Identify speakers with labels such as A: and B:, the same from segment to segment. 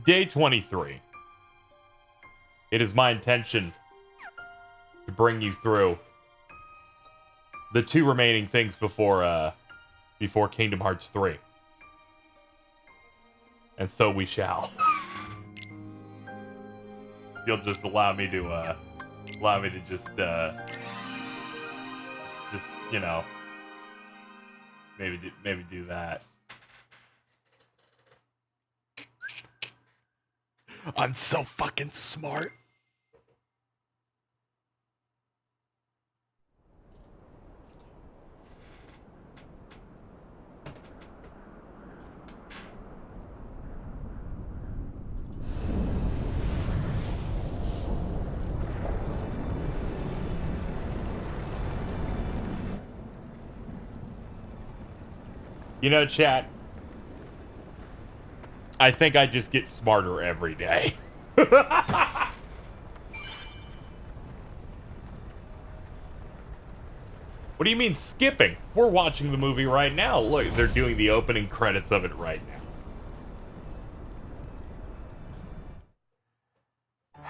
A: Day 23. It is my intention to bring you through the 2 remaining things before Kingdom Hearts 3. And so we shall. You'll just allow me to just you know, maybe do that. I'm so fucking smart. You know, chat, I think I just get smarter every day. What do you mean skipping? We're watching the movie right now. Look, they're doing the opening credits of it right now.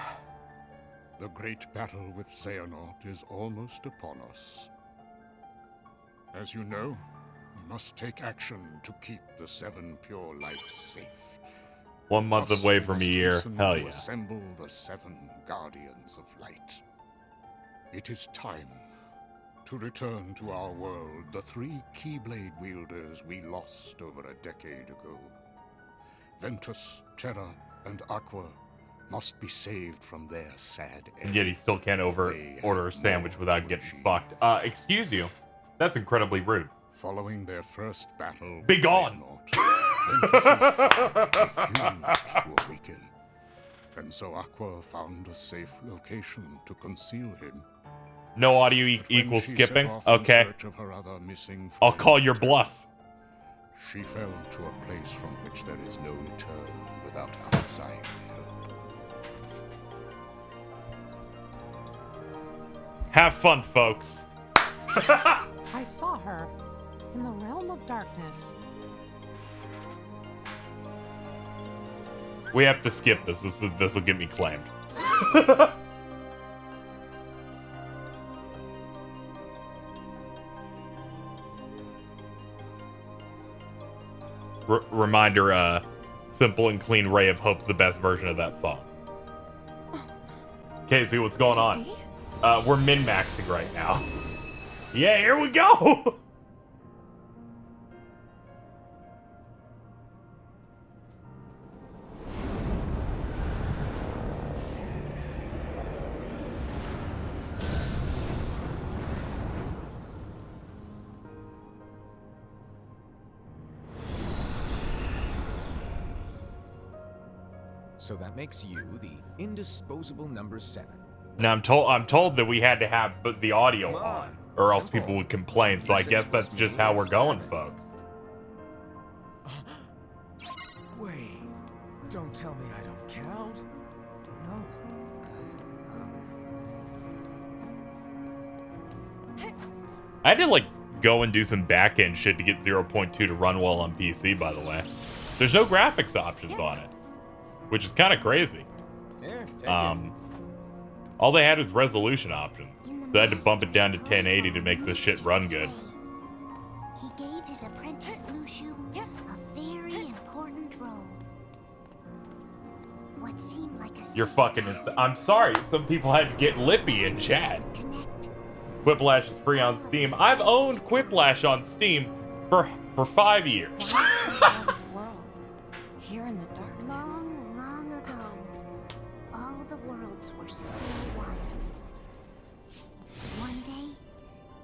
B: The great battle with Xehanort is almost upon us. As you know, we must take action to keep the 7 pure lights safe.
A: 1 month away from a year. Hell yeah.
B: Assemble the 7 guardians of light. It is time to return to our world the 3 Keyblade wielders we lost over a decade ago. Ventus, Terra, and Aqua must be saved from their sad end.
A: And yet he still can't order a sandwich without getting fucked. Excuse you. That's incredibly rude.
B: Following their first battle,
A: be gone.
B: Ventus' refused to awaken, and so Aqua found a safe location to conceal him.
A: No audio equals skipping. Okay. I'll call your bluff.
B: She fell to a place from which there is no return without outside help.
A: Have fun, folks.
C: I saw her in the realm of darkness.
A: We have to skip this. This will get me claimed. Reminder, Simple and Clean Ray of Hope's the best version of that song. Casey, what's going on? We're min-maxing right now. Yeah, here we go!
D: So that makes you the indisposable number 7.
A: Now I'm told that we had to have the audio on, or else people would complain. So I guess that's just how we're going, folks.
D: Wait, don't tell me I don't count. No.
A: I had to like go and do some back end shit to get 0.2 to run well on PC. By the way, there's no graphics options on it, which is kind of crazy. All they had was resolution options. So I had to bump it down to 1080 to make this shit run good.
E: He gave his apprentice Luciu a very important role. What seemed like a
A: You're fucking I'm sorry, some people had to get lippy in chat. Quiplash is free on Steam. I've owned Quiplash on Steam for 5 years.
E: Here in the dark. Long, long ago, all the worlds were still one. One day,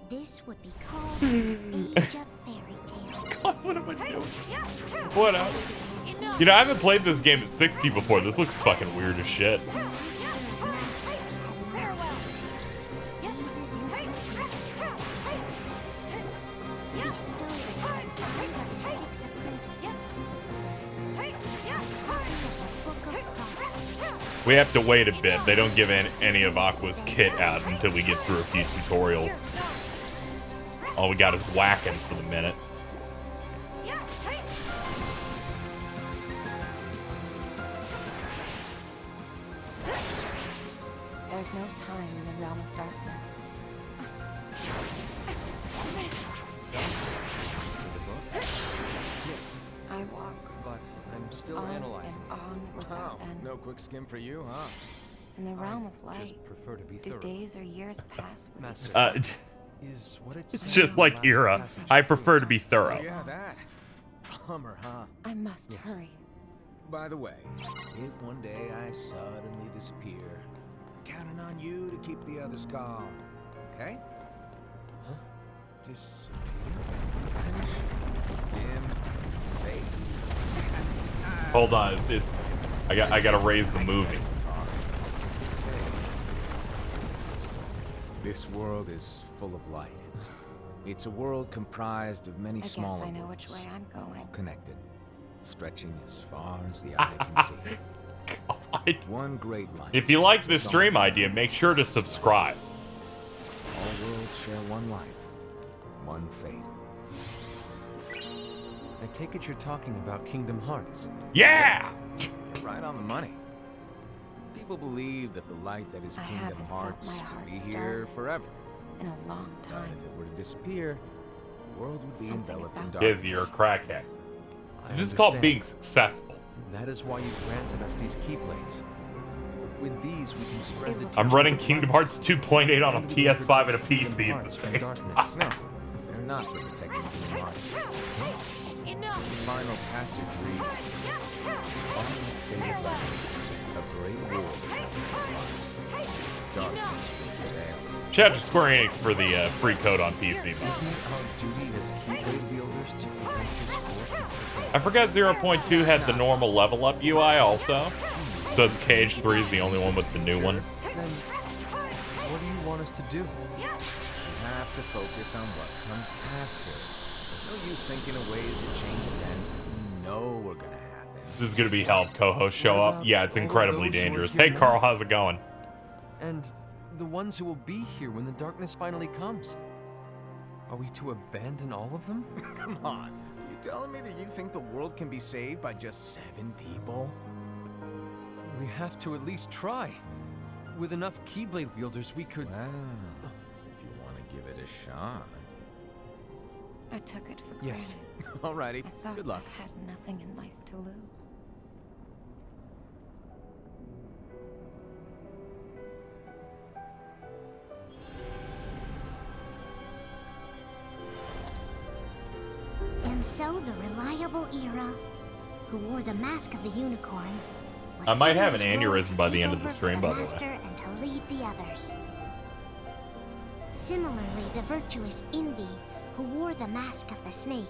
E: this would be called the Age of Fairy Tales.
A: God, what am I doing? What else? You know, I haven't played this game at 60 before. This looks fucking weird as shit. We have to wait a bit. They don't give any of Aqua's kit out until we get through a few tutorials. All we got is whacking for the minute.
F: There's no time in the realm of darkness.
G: Yes,
F: I walk
G: but I'm still
F: on
G: analyzing
F: and
G: it.
F: on without
D: Wow,
F: end.
D: no quick skim for you, huh?
F: In the realm of
G: Just
F: light,
G: prefer to be
F: do
G: thorough.
F: days or years pass with
G: Master.
F: each
G: Is what it
A: It's
G: says
A: just
G: in the
A: like
G: last
A: Era.
G: assassin's
A: I
G: true?
A: prefer to be thorough.
D: Oh, yeah, that. Bummer, huh?
F: I must
G: Yes.
F: hurry.
D: By the way, if one day I suddenly disappear, I'm counting on you to keep the others calm. Okay?
G: Huh?
D: Disappear. Vanish. Dim. Fade.
A: Hold on. I gotta raise the movie.
D: This world is full of light. It's a world comprised of many
F: I
D: smaller
F: guess I know which
D: worlds,
F: way I'm
D: all
F: going.
D: connected, stretching as far as the eye can see.
A: God.
D: One great light.
A: If you like
D: takes
A: this
D: us
A: stream
D: on
A: idea, make sure to subscribe.
D: All worlds share one light, one fate.
G: I take it you're talking about Kingdom Hearts.
A: Yeah!
D: You're right on the money. People believe that the light that is
F: I
D: Kingdom
F: haven't felt
D: Hearts
F: my
D: will
F: heart
D: be
F: stir
D: here forever.
F: In a long
D: But
F: time.
D: if it were to disappear, the world would be
F: Something
D: enveloped in
F: about
D: darkness.
A: Izzy, you're a crackhead.
G: I
A: This is called
G: understand.
A: being successful.
G: That is why you granted us these keyblades. With these, we can spread the
A: I'm
G: teachings
A: running
G: of
A: Kingdom
G: light.
A: Hearts 2.8 on a
G: And we can
A: PS5 and a
G: protect
A: PC
G: Kingdom
A: at the
G: Hearts from
A: same
G: darkness.
D: No, they're not for protecting Kingdom Hearts.
E: Enough!
D: The final passage reads, "On the fated land, a great war is at its spot. Darkness will prevail."
A: Shout out to Square Enix for the free code on PC.
G: Isn't it our duty as keyblade wielders to prevent this war from
A: I forgot 0.2 had the normal level up UI also. So Cage 3 is the only one with the new one.
G: Then, what do you want us to do?
D: We have to focus on what comes after. There's no use thinking of ways to change events that we know were gonna happen.
A: This is gonna be hell if co-hosts show
G: What
A: up.
G: about
A: Yeah, it's
G: all of
A: incredibly
G: those who are
A: dangerous.
G: here
A: Hey Carl,
G: now?
A: how's it going?
G: And the ones who will be here when the darkness finally comes. Are we to abandon all of them?
D: Come on, you telling me that you think the world can be saved by just 7 people?
G: We have to at least try. With enough keyblade wielders, we could...
D: Well, if you want to give it a shot.
F: I took it for
G: Yes.
F: granted.
D: Alrighty,
F: I thought
D: good luck.
F: I had nothing in life to lose.
E: And so the reliable Era, who wore the mask of the unicorn, was
A: I might
E: given
A: have an
E: his role
A: aneurysm
E: to
A: by the
E: take
A: end of the
E: over for
A: stream, by the way.
E: master and to lead the others. Similarly, the virtuous Envy, who wore the mask of the snake,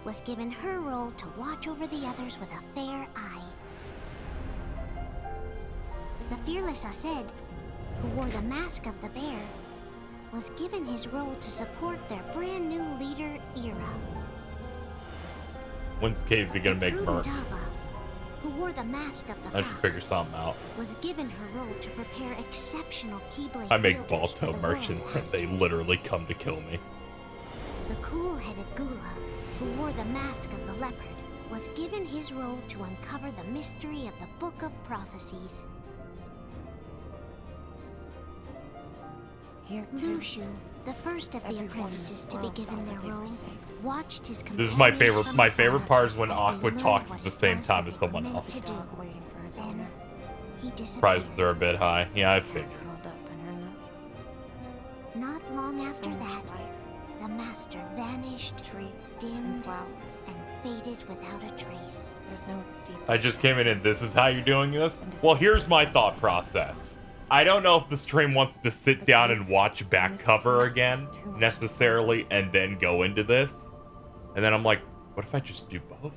E: was given her role to watch over the others with a fair eye. The fearless Aced, who wore the mask of the bear, was given his role to support their brand new leader, Era.
A: When's Casey gonna make
E: The
A: merch?
E: prudent Dava, who wore the mask of the
A: I should
E: fox,
A: figure something out.
E: was given her role to prepare exceptional Keyblade
A: I make
E: wielders for
A: Balto
E: the
A: merch and
E: world ahead.
A: they literally come to kill me.
E: The cool-headed Gula, who wore the mask of the leopard, was given his role to uncover the mystery of the Book of Prophecies.
F: Here too.
E: Mushu, the first of the
F: Everyone in
E: apprentices
F: this
E: to be
F: world
E: given
F: thought
E: their
F: that they were
E: role,
F: safe.
E: watched his
A: This is my
E: companions
A: favorite.
E: from
A: My
E: afar
A: favorite part is when
E: as they
A: Aqua
E: learned
A: talks
E: what
A: at the
E: it
A: same
E: was
A: time
E: that
A: as
E: they were
A: someone
E: meant
A: else.
E: to do.
F: Dog waiting for his
E: Then
F: owner.
E: he disappeared.
A: Prices are a bit high. Yeah, I figured.
F: Curled up in her nook.
E: Not long
F: So
E: after
F: much
E: that,
F: life,
E: the master vanished,
F: trees
E: dimmed,
F: and flowers.
E: and faded without a trace.
F: There's no deep.
A: I just came in and this is how you're doing this? Well, here's my thought process. I don't know if the stream wants to sit down and watch back cover again, necessarily, and then go into this. And then I'm like, what if I just do both?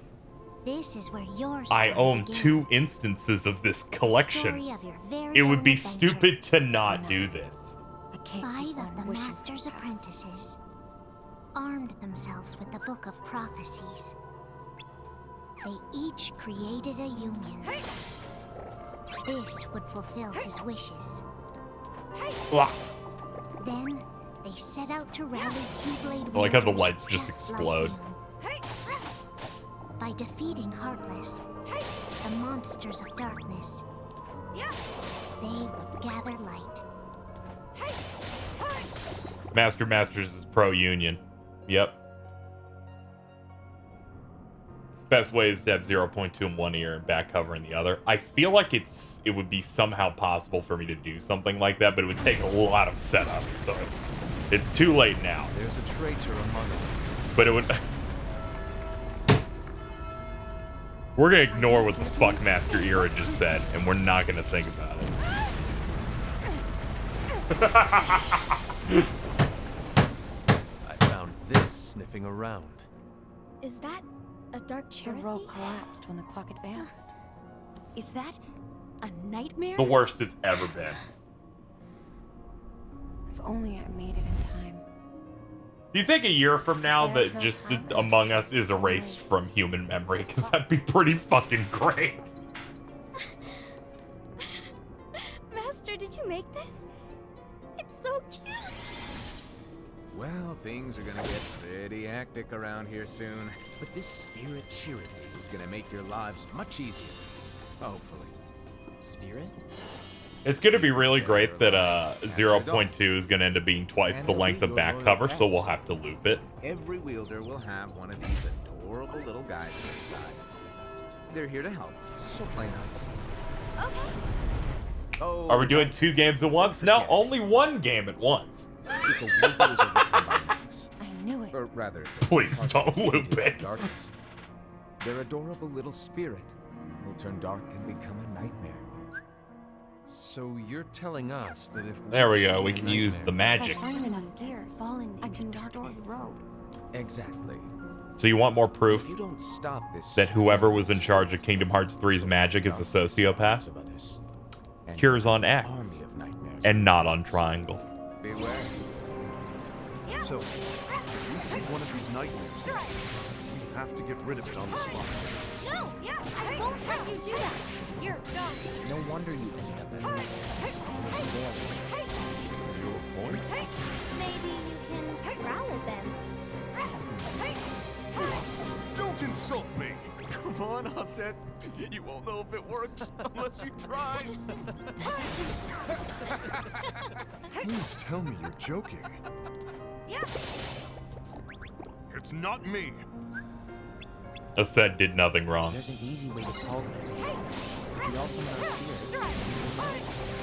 E: This is where your
A: I
E: story
A: own
E: begins.
A: 2 instances of this
E: The
A: collection.
E: story of your very
A: It would
E: own
A: be
E: adventure.
A: stupid to not do this.
F: I can't keep
E: 5
F: on
E: of the
F: wishing for
E: master's
F: the past.
E: apprentices armed themselves with the Book of Prophecies. They each created a union. This would fulfill his wishes.
A: Blah.
E: Then they set out to rally Keyblade
A: I like how the
E: wielders
A: lights just
E: like
A: explode.
E: you. By defeating Heartless, the monsters of darkness, they would gather light.
A: Masters is pro-union. Yep. Best way is to have 0.2 in one ear and back cover in the other. I feel like it would be somehow possible for me to do something like that, but it would take a lot of setup, so it's too late now.
G: There's a traitor among us.
A: But it would... We're gonna ignore what the fuck Master Era just said, and we're not gonna think about it.
G: I found this sniffing around.
H: Is that a dark
F: The
H: charity?
F: rope collapsed when the clock advanced.
H: Is that a nightmare?
A: The worst it's ever been.
F: If only I made it in time.
A: Do you think a year from now
F: There's
A: that
F: no
A: just
F: time.
A: Among Us is erased from human memory? Because that'd be pretty fucking great.
H: Master, did you make this? It's so cute.
D: Well, things are gonna get pretty hectic around here soon. But this spirit charity is gonna make your lives much easier. Hopefully. Spirit?
A: It's going to be really great that 0.2 is going to end up being twice the length of back cover, so we'll have to loop it.
D: Every wielder will have one of these adorable little guys at their side. They're here to help, so play nice.
H: Okay.
D: Oh,
A: Are we doing 2 games at once? No, only 1 game at once.
D: if a wielder is overcome by max,
F: I knew it.
D: or rather, if they're
A: Please
D: partially
A: don't loop
D: tainted by
A: it.
D: darkness, their adorable little spirit will turn dark and become a nightmare.
G: So you're telling us that if
A: There we go.
G: see
A: We
G: a
A: can use the
G: nightmare-
A: magic.
F: If I find enough gears,
H: Fallen
F: I can
H: into
F: restore the
H: darkness.
F: road.
D: Exactly.
A: So you want more proof
D: If you don't stop this,
A: that whoever was in charge of Kingdom Hearts 3's magic is a sociopath?
D: of others, and
A: Cures on X,
D: army of nightmares
A: and not on Triangle.
D: Beware.
I: So, if we see one of these nightmares, we have to get rid of it on the spot.
H: No, I won't let you do that. You're done.
D: No wonder you can have this.
G: Your point?
H: Maybe you can growl them.
I: Don't insult me! Come on, Hasset. You won't know if it works unless you try. Please tell me you're joking.
H: Yeah.
I: It's not me.
A: Aset did nothing wrong.
J: There's an easy way to solve this. If we all summon our spirits.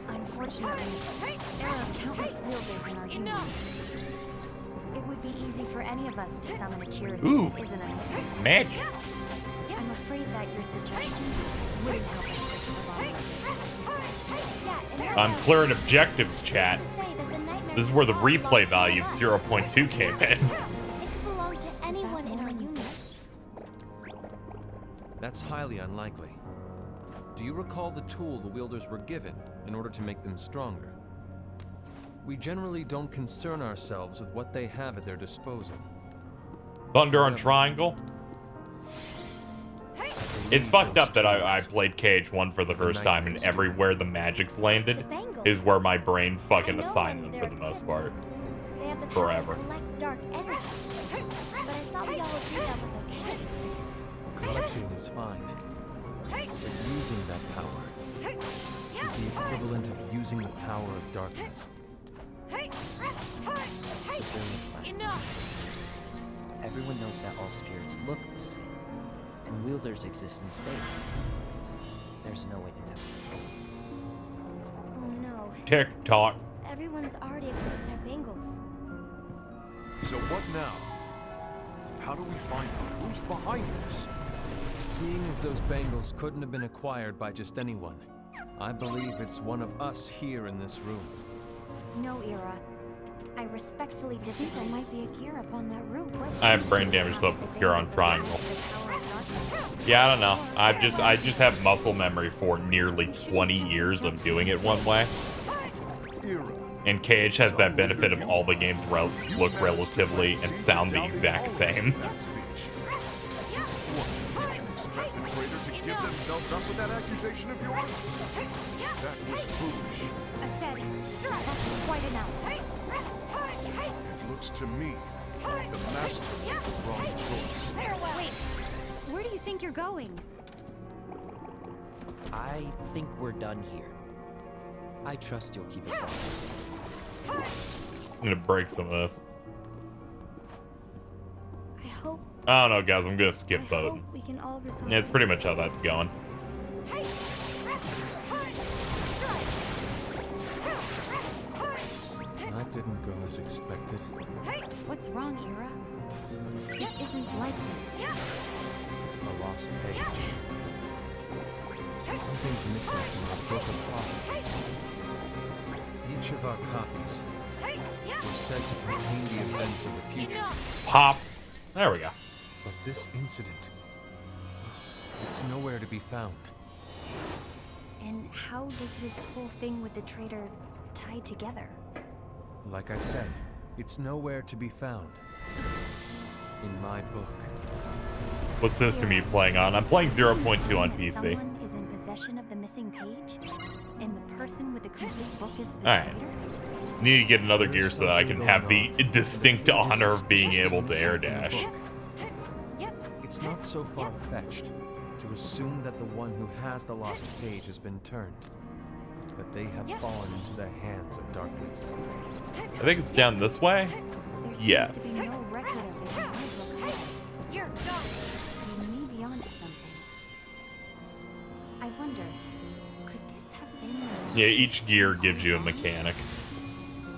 H: Unfortunately, there are countless wielders in our union. It would be easy for any of us to summon a charity,
A: Ooh.
H: isn't it?
A: Magic.
H: I'm afraid that your suggestion wouldn't help us get to the bottom of this.
A: I'm clearing objectives, chat. This is where the replay value of 0.2 came in.
H: It could belong to anyone in our union.
G: That's highly unlikely. Do you recall the tool the wielders were given in order to make them stronger? We generally don't concern ourselves with what they have at their disposal.
A: Thunder on Triangle. It's fucked up that I played KH1 for the first time, and everywhere the magics landed is where my brain fucking assigned them for the most part.
H: They have the power
A: Forever.
H: to collect dark energy. But I thought we all agreed that was okay.
G: Collecting is fine. But using that power is the equivalent of using the power of darkness. It's a very
H: Enough!
J: Everyone knows that all spirits look the same, and wielders exist in space. There's no way to tell.
H: Oh no.
A: TikTok.
H: Everyone's already equipped their bangles.
I: So what now? How do we find out who's behind this?
G: Seeing as those bangles couldn't have been acquired by just anyone, I believe it's one of us here in this room.
H: No, Era. I respectfully disagree.
F: There might be a gear up on that roof.
A: I have brain damage so here on Triangle. Yeah, I don't know. I just have muscle memory for nearly 20 years of doing it one way.
I: Era.
A: And KH has that benefit of all the games look relatively and sound the exact same.
I: That speech. What, did you expect the traitor to give themselves up with that accusation of yours? That was foolish.
H: I said, that's quite enough.
I: It looks to me like the master made the wrong choice.
H: Wait, where do you think you're going?
J: I think we're done here. I trust you'll keep us safe.
A: I'm gonna break some of this.
H: I hope
A: I don't know, guys. I'm gonna skip
H: I
A: boat.
H: hope we can all resolve
A: Yeah, it's pretty
H: this.
A: much how that's going.
G: That didn't go as expected.
F: What's wrong, Ira? This isn't like you.
G: A lost page. Something's missing from our book of prophecies. Each of our copies were said to contain the events of the future.
A: Pop. There we go.
G: But this incident, it's nowhere to be found.
F: And how does this whole thing with the traitor tie together?
G: Like I said, it's nowhere to be found. In my book.
A: What system are you playing on? I'm playing 0.2 on PC.
F: Someone is in possession of the missing page, and the person with the complete book is the
A: Alright.
F: traitor?
A: Need to get another gear so that I can have the distinct honor of being able to air dash.
G: It's not so far-fetched to assume that the one who has the lost page has been turned. That they have fallen into the hands of darkness.
A: I think it's down this way.
F: There seems
A: Yes.
F: to be no record of it in my book. You're done. You may be onto something. I wonder, could this have been the
A: Yeah, each gear gives you a mechanic.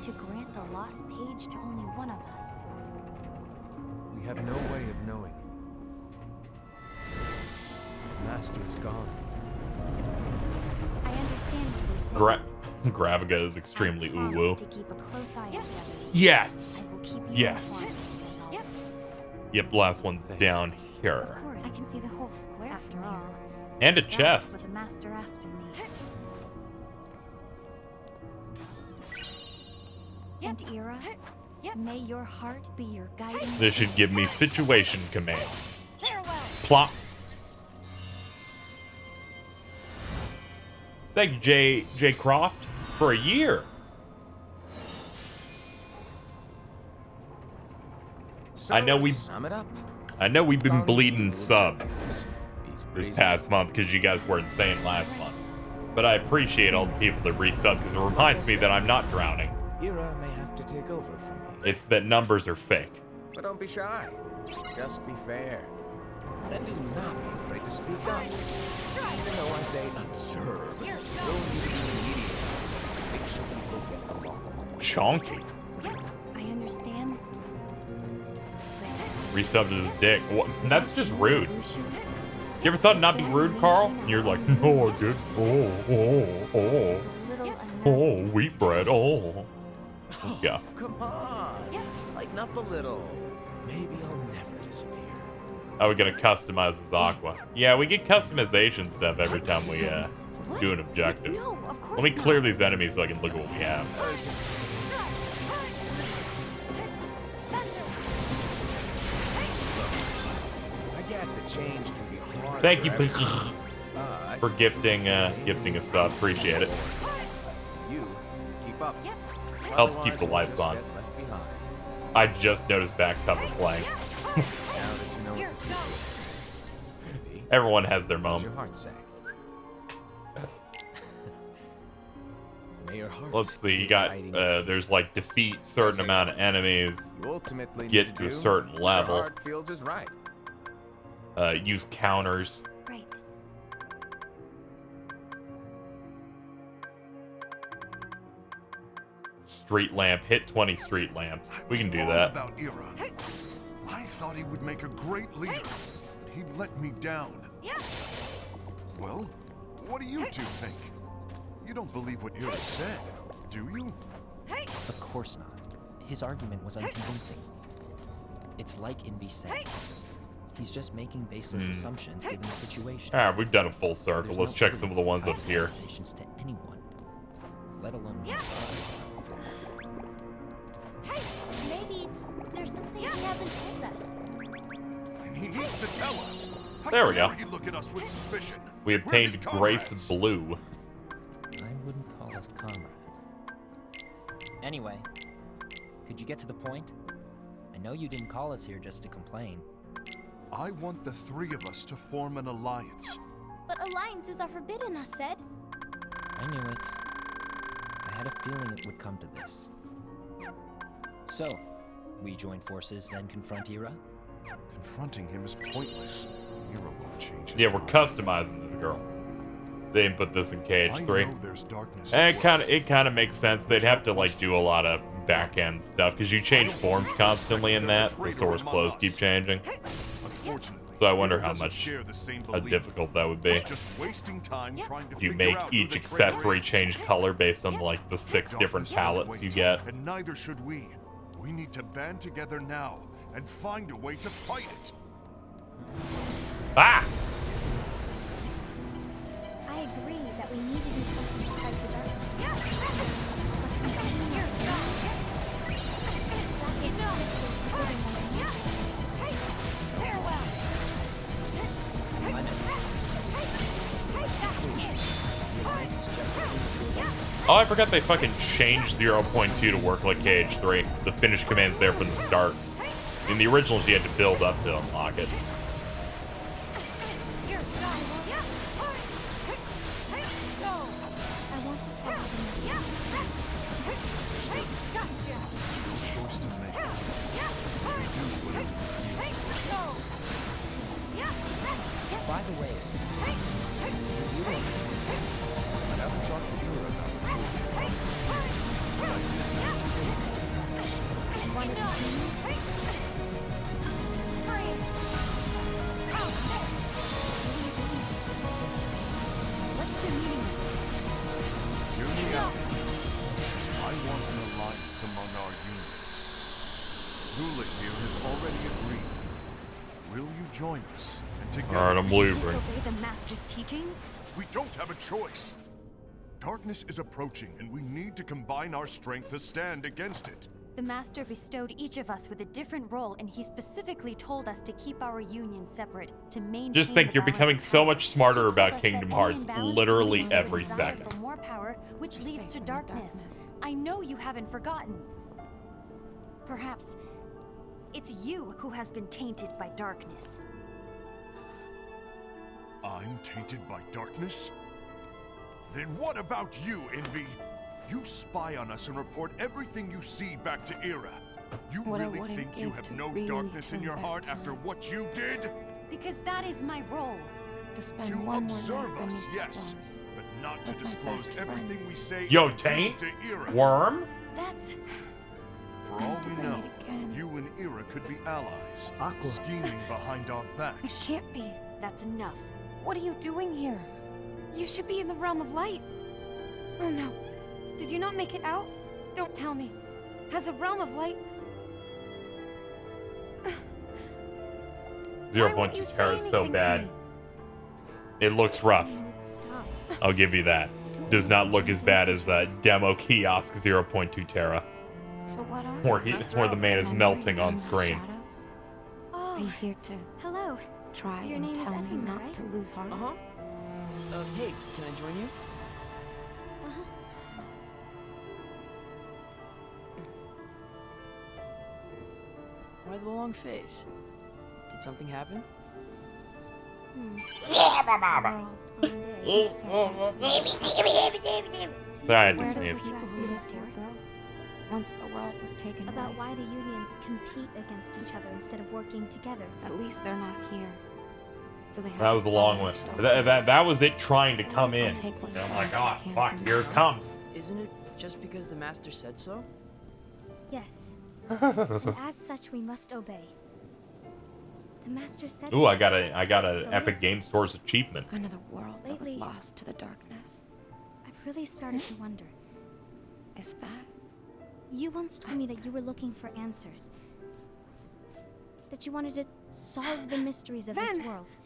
F: to grant the lost page to only one of us?
G: We have no way of knowing. The master is gone.
F: I understand what you're saying.
A: Gravaga is extremely
F: I promise
A: ooh-woo.
F: to keep a close eye on the others.
A: Yes!
F: I will keep you
A: Yes.
F: informed as always.
A: Yep, last one's down
F: Of
A: here.
F: course, I can see the whole square after all.
A: And a
F: That's
A: chest.
F: what the master asked of me. And Ira, may your heart be your guiding.
A: This should give me situation command. Plop. Thank you, J. Croft, for a year.
D: So
A: I know we-
D: sum it up.
A: I know we've been
D: Long
A: bleeding
D: evenings
A: subs
D: and He's
A: this
D: breezy.
A: past month because you guys were insane last month. But I appreciate all the people that resub because it reminds me that I'm not drowning.
D: Ira may have to take over from me.
A: It's that numbers are fake.
D: But don't be shy. Just be fair. And do not be afraid to speak up. Even though I say observe, you'll need to be immediate. Make sure people get along.
A: Chonky.
F: I understand.
A: Resubbed his dick. What? That's just rude. You ever thought not be rude, Carl? And you're like, no, I did. Oh, oh, wheat bread. Oh. Let's go.
D: Come on. Lighten up a little. Maybe I'll never disappear.
A: Oh, we're gonna customize this aqua. Yeah, we get customization stuff every time we do an objective.
F: No, of course
A: Let me
F: not.
A: clear these enemies so I can look at what we have.
D: I get the change can be hard.
A: Thank you
D: for everyone, but
A: for gifting a sub. Appreciate it.
D: you keep up.
A: Helps keep
D: Otherwise,
A: the
D: you'll
A: lights
D: just
A: on.
D: get left behind.
A: I just noticed back cover playing.
D: Now that you know what the future is, maybe,
A: Everyone has their
D: what does your
A: moment.
D: heart say? May your heart
A: Let's see. You
D: be
A: got
D: guiding
A: there's like defeat certain amount of enemies.
D: you ultimately
A: get
D: need
A: to a
D: do
A: certain
D: what
A: level.
D: Your heart feels is right.
A: Use counters.
F: Right.
A: Street lamp. Hit 20 street lamps.
I: I
A: We
I: was
A: can do
I: wrong
A: that.
I: About Ira. I thought he would make a great leader, but he let me down. Well, what do you two think? You don't believe what Ira said, do you?
J: Of course not. His argument was unconvincing. It's like Invi said. He's just making baseless assumptions given the situation.
A: Alright, we've done a full circle.
J: There's
A: Let's
J: no
A: check some of the
J: evidence
A: ones
J: to
A: up
J: tie
A: here.
J: accusations to anyone, let alone us.
H: Maybe there's something he hasn't told us.
I: And he needs to tell us. How
A: There we
I: dare
A: go.
I: he look at us with suspicion?
A: We
I: We're
A: obtained
I: his
A: Grace
I: comrades.
A: Blue.
J: I wouldn't call us comrades. Anyway, could you get to the point? I know you didn't call us here just to complain.
I: I want the three of us to form an alliance.
H: But alliances are forbidden, us said.
J: I knew it. I had a feeling it would come to this. So, we join forces, then confront Ira?
I: Confronting him is pointless. Hero won't change his
A: Yeah, we're
I: mind.
A: customizing this girl. They didn't put this in
I: I
A: KH3.
I: know there's darkness
A: And
I: at work.
A: it kind of makes sense. They'd have to like do a lot of back end stuff because you change forms constantly in that, so source clothes keep changing.
I: Unfortunately,
A: So I wonder
I: Hero
A: how
I: doesn't
A: much
I: share the same
A: how
I: belief.
A: difficult that would be.
I: It's just wasting time trying to
A: If you
I: figure
A: make
I: out who
A: each
I: the traitor
A: accessory
I: is.
A: change color based on like the 6 different
I: Darkness won't
A: palettes you
I: wait,
A: get.
I: and neither should we. We need to band together now and find a way to fight it.
A: Ah!
H: I agree that we need to do something to fight the darkness.
A: Oh, I forgot they fucking changed 0.2 to work like KH3. The finish command's there from the start. In the originals, you had to build up to unlock it.
I: Choice to make. Should do whatever
J: By the way, I haven't talked to Ira about
H: Wanted to see me? What's the meaning of this?
I: Hear me out. I want an alliance among our unions. Lula here has already agreed. Will you join us? And together
A: Alright, I'm leaving.
H: Disobey the Master's teachings?
I: we don't have a choice. Darkness is approaching, and we need to combine our strength to stand against it.
F: The Master bestowed each of us with a different role, and he specifically told us to keep our union separate, to maintain
A: Just think
F: the
A: you're
F: balance
A: becoming
F: of
A: so
F: power.
A: much smarter
F: He told
A: about
F: us
A: Kingdom
F: that
A: Hearts
F: any imbalance
A: literally
F: will lead to a
A: every
F: desire
A: second.
F: for more power, which
C: We're
F: leads
C: safe
F: to
C: in the
F: darkness.
C: darkness.
F: I know you haven't forgotten. Perhaps it's you who has been tainted by darkness.
I: I'm tainted by darkness? Then what about you, Envy? You spy on us and report everything you see back to Ira. You
C: What I
I: really
C: wouldn't
I: think you
C: give
I: have
C: to
I: no
C: really
I: darkness in
C: turn
I: your
C: back
I: heart
C: time.
I: after what you did?
F: Because that is my role.
C: To spend
I: To
C: one more
I: observe
C: night
I: us,
C: beneath the
I: yes,
C: stars.
I: but not to
C: With my
I: disclose
C: best
I: everything
C: friends.
I: we say
A: Yo,
I: and do
A: Taint?
I: to Ira.
A: Worm?
F: That's...
I: For all we
C: doing
I: know,
C: it again.
I: you and Ira could be allies,
G: Aqua.
I: scheming behind our
C: It
I: backs.
C: can't be.
F: that's enough.
C: What are you doing here? You should be in the realm of light. Oh no. Did you not make it out? Don't tell me. Has the realm of light...
A: 0.2 carats so bad. It looks rough.
H: Stop.
A: I'll give you that. Does not look as bad as demo kiosk 0.2 Terra,
C: So what are
A: where the man is melting on screen.
H: Oh,
C: Are you here to
H: hello.
C: try
H: Your
C: and
H: name is
C: tell me
H: Effie,
C: not
H: right?
C: to lose heart?
J: Uh-huh. Hey, can I join you? Why the long face? Did something happen?
A: I had to
H: Where
A: sneeze.
H: did you ask me before?
C: Once the world was taken
H: About
C: away.
H: why the unions compete against each other instead of working together.
C: At least they're not here. So they have
A: That
C: to
A: was a long
C: fall
A: one.
C: into darkness.
A: That was it trying to come in.
C: Take what
A: Oh my
C: sides
A: god,
C: they can
A: fuck,
C: from
A: here it
C: the
A: comes.
J: Isn't it just because the master said so?
H: Yes. And as such, we must obey. The master said
A: Ooh,
H: so.
A: I got a
H: So
A: Epic
H: yes.
A: Game Store's achievement.
C: Another world that was
H: Lately-
C: lost to the darkness.
H: I've really started to wonder.
C: Is that?
H: You once told me that you were looking for answers. That you wanted to solve the mysteries of this
C: Ven!
H: world.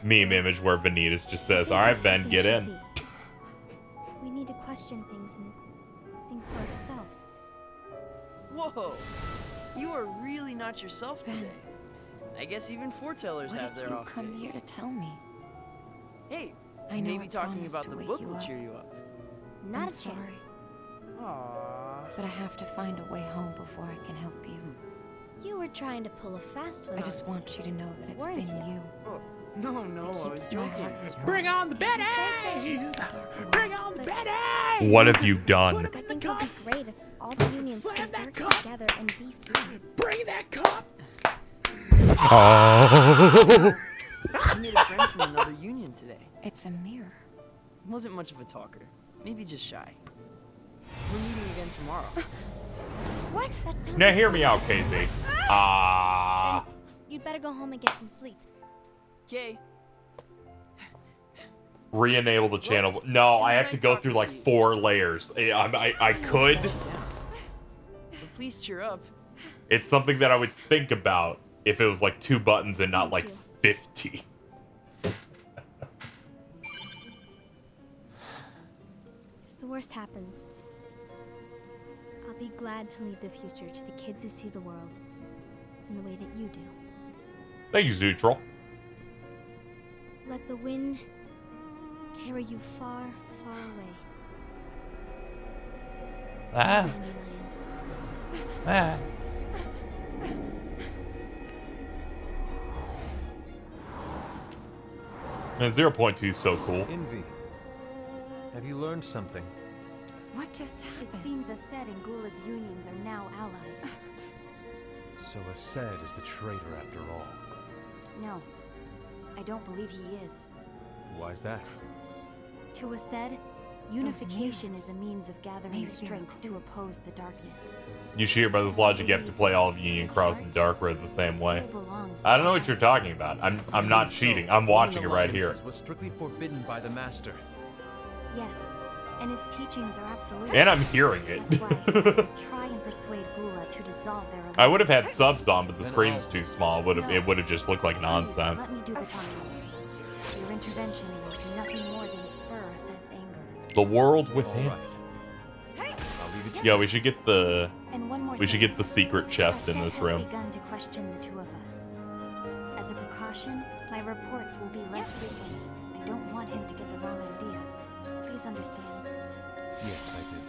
A: Meme image where Vanitas just says, "Alright, Ben, get in."
H: We need to question things and think for ourselves.
J: Whoa! You are really not yourself
C: Ben,
J: today. I guess even foretellers
C: what
J: have
C: did
J: their
C: you
J: off
C: come
J: days.
C: here to tell me?
J: Hey,
C: I know
J: maybe
C: I
J: talking
C: promised
J: about
C: to
J: the
C: wake
J: book
C: you
J: will
C: up.
J: cheer you up.
H: Not
C: I'm
H: a
C: sorry.
H: chance.
J: Aww.
C: But I have to find a way home before I can help you.
H: You were trying to pull a fast one.
C: I
H: on
C: just
H: me.
C: want you to know that it's
H: Weren't
C: been
H: you?
C: you.
J: Oh,
K: No, I was joking.
J: Bring on the
H: Betties!
J: Bring on the Betties!
A: What have you done?
H: I think it would be great if all the unions could work together and be friends.
J: Bring that cup!
A: Oh.
K: I made a friend from another union today.
F: It's a mirror.
K: Wasn't much of a talker. Maybe just shy. We're meeting again tomorrow.
H: What? That sounds
A: Now hear me out, Casey. Ah.
H: You'd better go home and get some sleep.
K: Okay.
A: Re-enable the channel. No, I have to go through like 4 layers. I could.
K: But please cheer up.
A: It's something that I would think about if it was like 2 buttons and not like 50.
H: If the worst happens, I'll be glad to leave the future to the kids who see the world in the way that you do.
A: Thank you, Zutral.
H: Let the wind carry you far, far away. Dandelions.
A: Man, 0.2 is so cool.
G: Envy. Have you learned something?
F: What just happened?
C: It seems Ased and Gula's unions are now allied.
G: So Ased is the traitor after all.
C: No, I don't believe he is.
G: Why's that?
C: To Ased, unification is a means of gathering strength to oppose the darkness.
A: You should hear by this logic, you have to play all of Union Cross and Dark Road the same way. I don't know what you're talking about. I'm not cheating. I'm watching it right here.
G: Was strictly forbidden by the master.
C: Yes, and his teachings are absolute.
A: And I'm hearing it.
C: That's why I will try and persuade Gula to dissolve their alliance.
A: I would have had subs on, but the screen's too small. It would have just looked like
C: Please,
A: nonsense.
C: let me do the talking. Your intervention will do nothing more than spur Ased's anger.
A: The world within.
G: All right. I'll leave it to
A: Yeah, we should get the
C: And one more
A: we should
C: thing.
A: get the secret chest in
C: Ased
A: this
C: has
A: room.
C: begun to question the two of us. As a precaution, my reports will be less frequent. I don't want him to get the wrong idea. Please understand.
G: Yes, I do.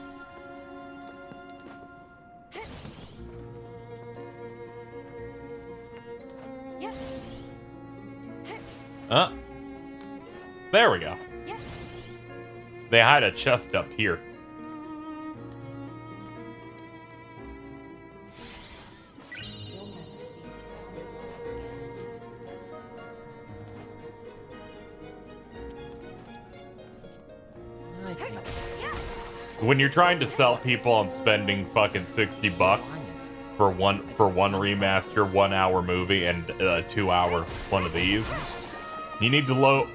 A: There we go. They hide a chest up here.
J: I think
A: When you're trying to sell people on spending fucking $60 for one remaster, 1 hour movie, and 2 hour one of these, you need to load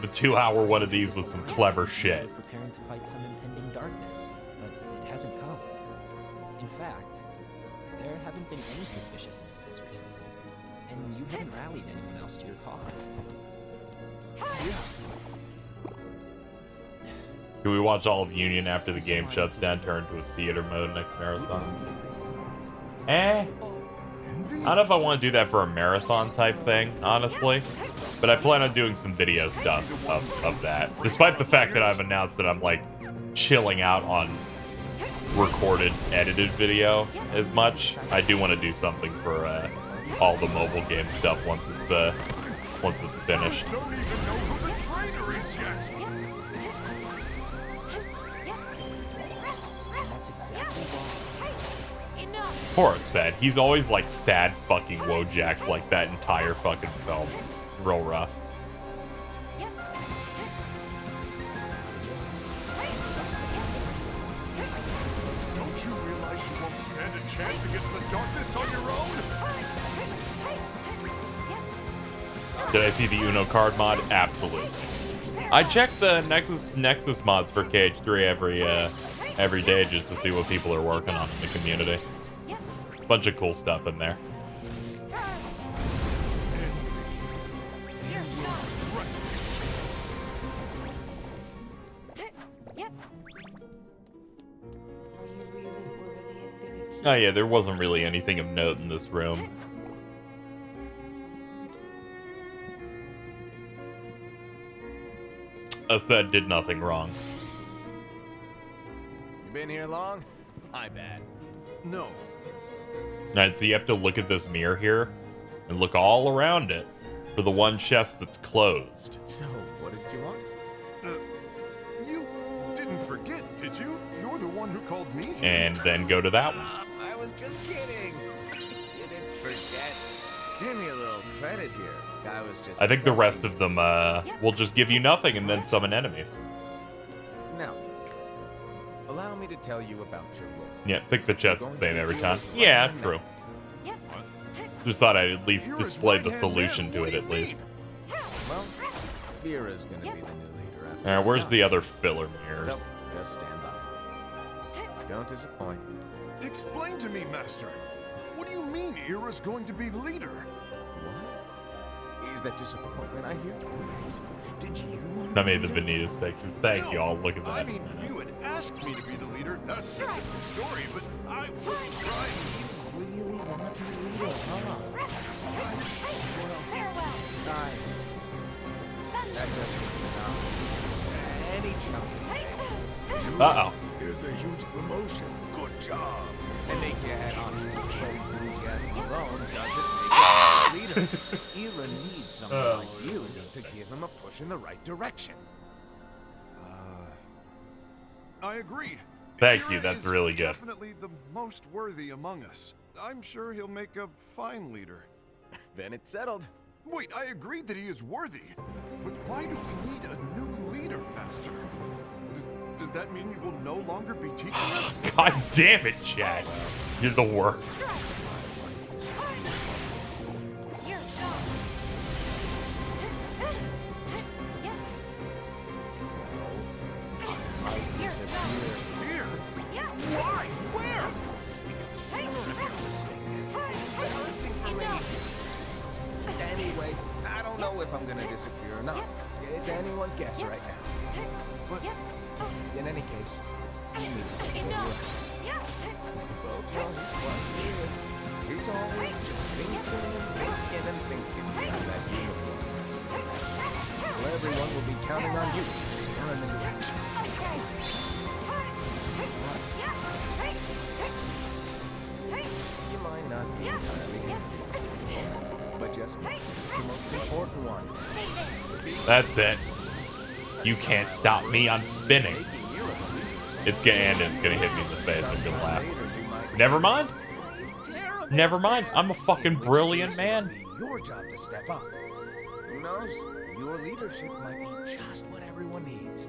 A: the 2 hour one of these with some clever shit.
J: preparing to fight some impending darkness, but it hasn't come. In fact, there haven't been any suspicious incidents recently, and you haven't rallied anyone else to your cause.
A: Can we watch all of Union after the game shuts down, turn to a theater mode next
J: Even
A: marathon?
J: Envy agrees.
A: I don't know if I want to do that for a marathon type thing, honestly. But I plan on doing some video stuff of that. Despite the fact that I've announced that I'm, like, chilling out on recorded, edited video as much, I do want to do something for all the mobile game stuff once it's finished.
I: I don't even know who the traitor is yet.
J: That's exactly why.
A: Poor Sad. He's always like sad fucking Wojak like that entire fucking film. Real rough.
I: Don't you realize you won't stand a chance against the darkness on your own?
A: Did I see the Uno card mod? Absolutely. I check the Nexus mods for KH3 every day just to see what people are working on in the community. Bunch of cool stuff in there. Oh yeah, there wasn't really anything of note in this room. Ased did nothing wrong.
D: You been here long? My bad.
I: No.
A: Alright, so you have to look at this mirror here and look all around it. for the one chest that's closed.
D: So, what did you want?
I: You didn't forget, did you? You're the one who called me here.
A: And then go to that one.
D: I was just kidding. I didn't forget. Give me a little credit here. I was just.
A: I think the rest
D: testing
A: of them will just give you nothing and then summon enemies.
D: Now, allow me to tell you about your role.
A: Yeah, pick the chest the same every time. Yeah, true. Just thought I'd at least display the solution to it at least.
D: Well, Vera's gonna be the new leader after.
A: Alright, where's the
D: us.
A: other filler mirrors?
D: Nope, just stand by. Don't disappoint.
I: Explain to me, Master. What do you mean Ira's going to be leader?
D: What? Is that disappointment I hear? Did you want
A: I made the Vanitas picture. Thank you all. Look at that.
I: I mean, you had asked me to be the leader. That's a different story, but I wouldn't try.
D: really want to be leader, huh? That just means now. Any chance.
A: Uh-oh.
D: Here's a huge promotion. Good job. And they get on enthusiasm alone doesn't make him a leader. Ira needs someone like you to give him a push in the right direction.
I: I agree.
A: Thank you,
I: Ira
A: that's
I: is
A: really good.
I: Definitely the most worthy among us. I'm sure he'll make a fine leader.
D: Then it's settled.
I: Wait, I agreed that he is worthy. But why do we need a new leader, Master? Does that mean you will no longer be teaching us?
A: God damn it, Chad. You're the worst.
I: Here? Why? Where?
D: Speak up sooner if you're listening. It's embarrassing for me. Anyway, I don't know if I'm gonna disappear or not. It's anyone's guess right now. But in any case, you need to support you. We both know he's what he is. He's always just thinking about that unicorn. So everyone will be counting on you to steer in the direction. You might not be entirely, but just it's the most important one.
A: That's it. You can't stop me. I'm spinning. It's gonna end and it's gonna hit me in the face. I'm gonna laugh. Never mind. Never mind. I'm a fucking brilliant man.
D: Your job to step up. Who knows? Your leadership might be just what everyone needs.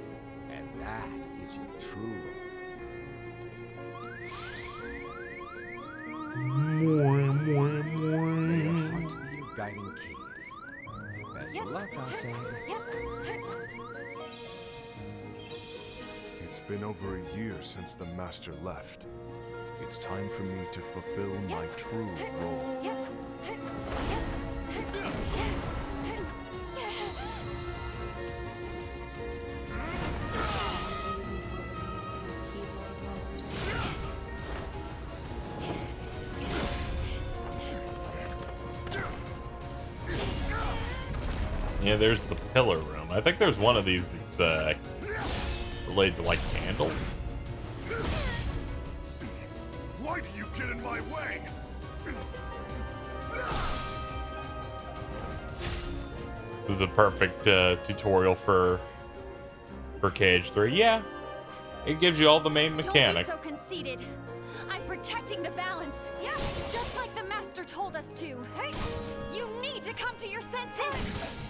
D: And that is your true role. May your heart be your guiding key. Best of luck, I said.
I: It's been over a year since the Master left. It's time for me to fulfill my true role.
A: Yeah, there's the pillar room. I think there's one of these that's related to like candles.
I: Why do you get in my way?
A: This is a perfect tutorial for KH3. Yeah, it gives you all the main mechanics.
C: Don't be so conceited. I'm protecting the balance. Yeah, just like the master told us to. Hey, you need to come to your senses.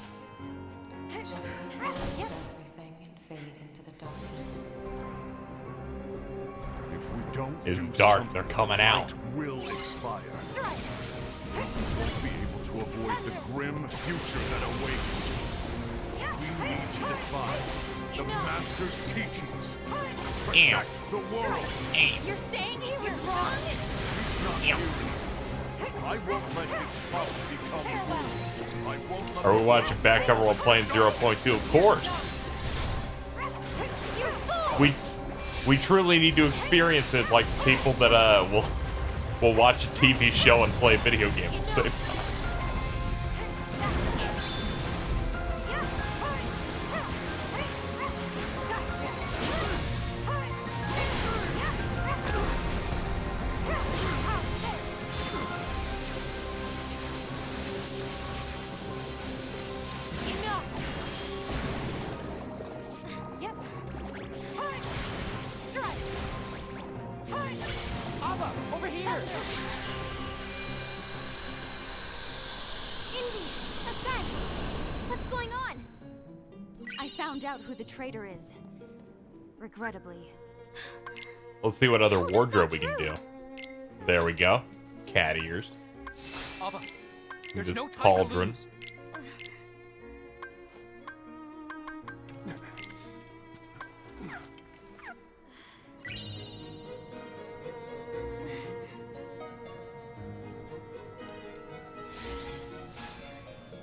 F: Just let go of everything and fade into the darkness.
I: If we don't
A: It's
I: do
A: dark,
I: something,
A: they're coming
I: the
A: out.
I: light will expire. We won't be able to avoid the grim future that awaits. We need to defy the Master's teachings to protect the world.
C: You're saying he was wrong?
I: He's not here. I won't let his policy come true. I won't let
A: Are we watching back cover while playing 0.2? Of course. We truly need to experience it like people that will watch a TV show and play a video game at the same time.
F: I found out who the traitor is. Regrettably.
A: Let's see what other
F: No, that's
A: wardrobe
F: not
A: we can
F: true.
A: do. There we go. Cat ears.
D: Ava, there's
A: This
D: no time
A: cauldron.
D: to lose.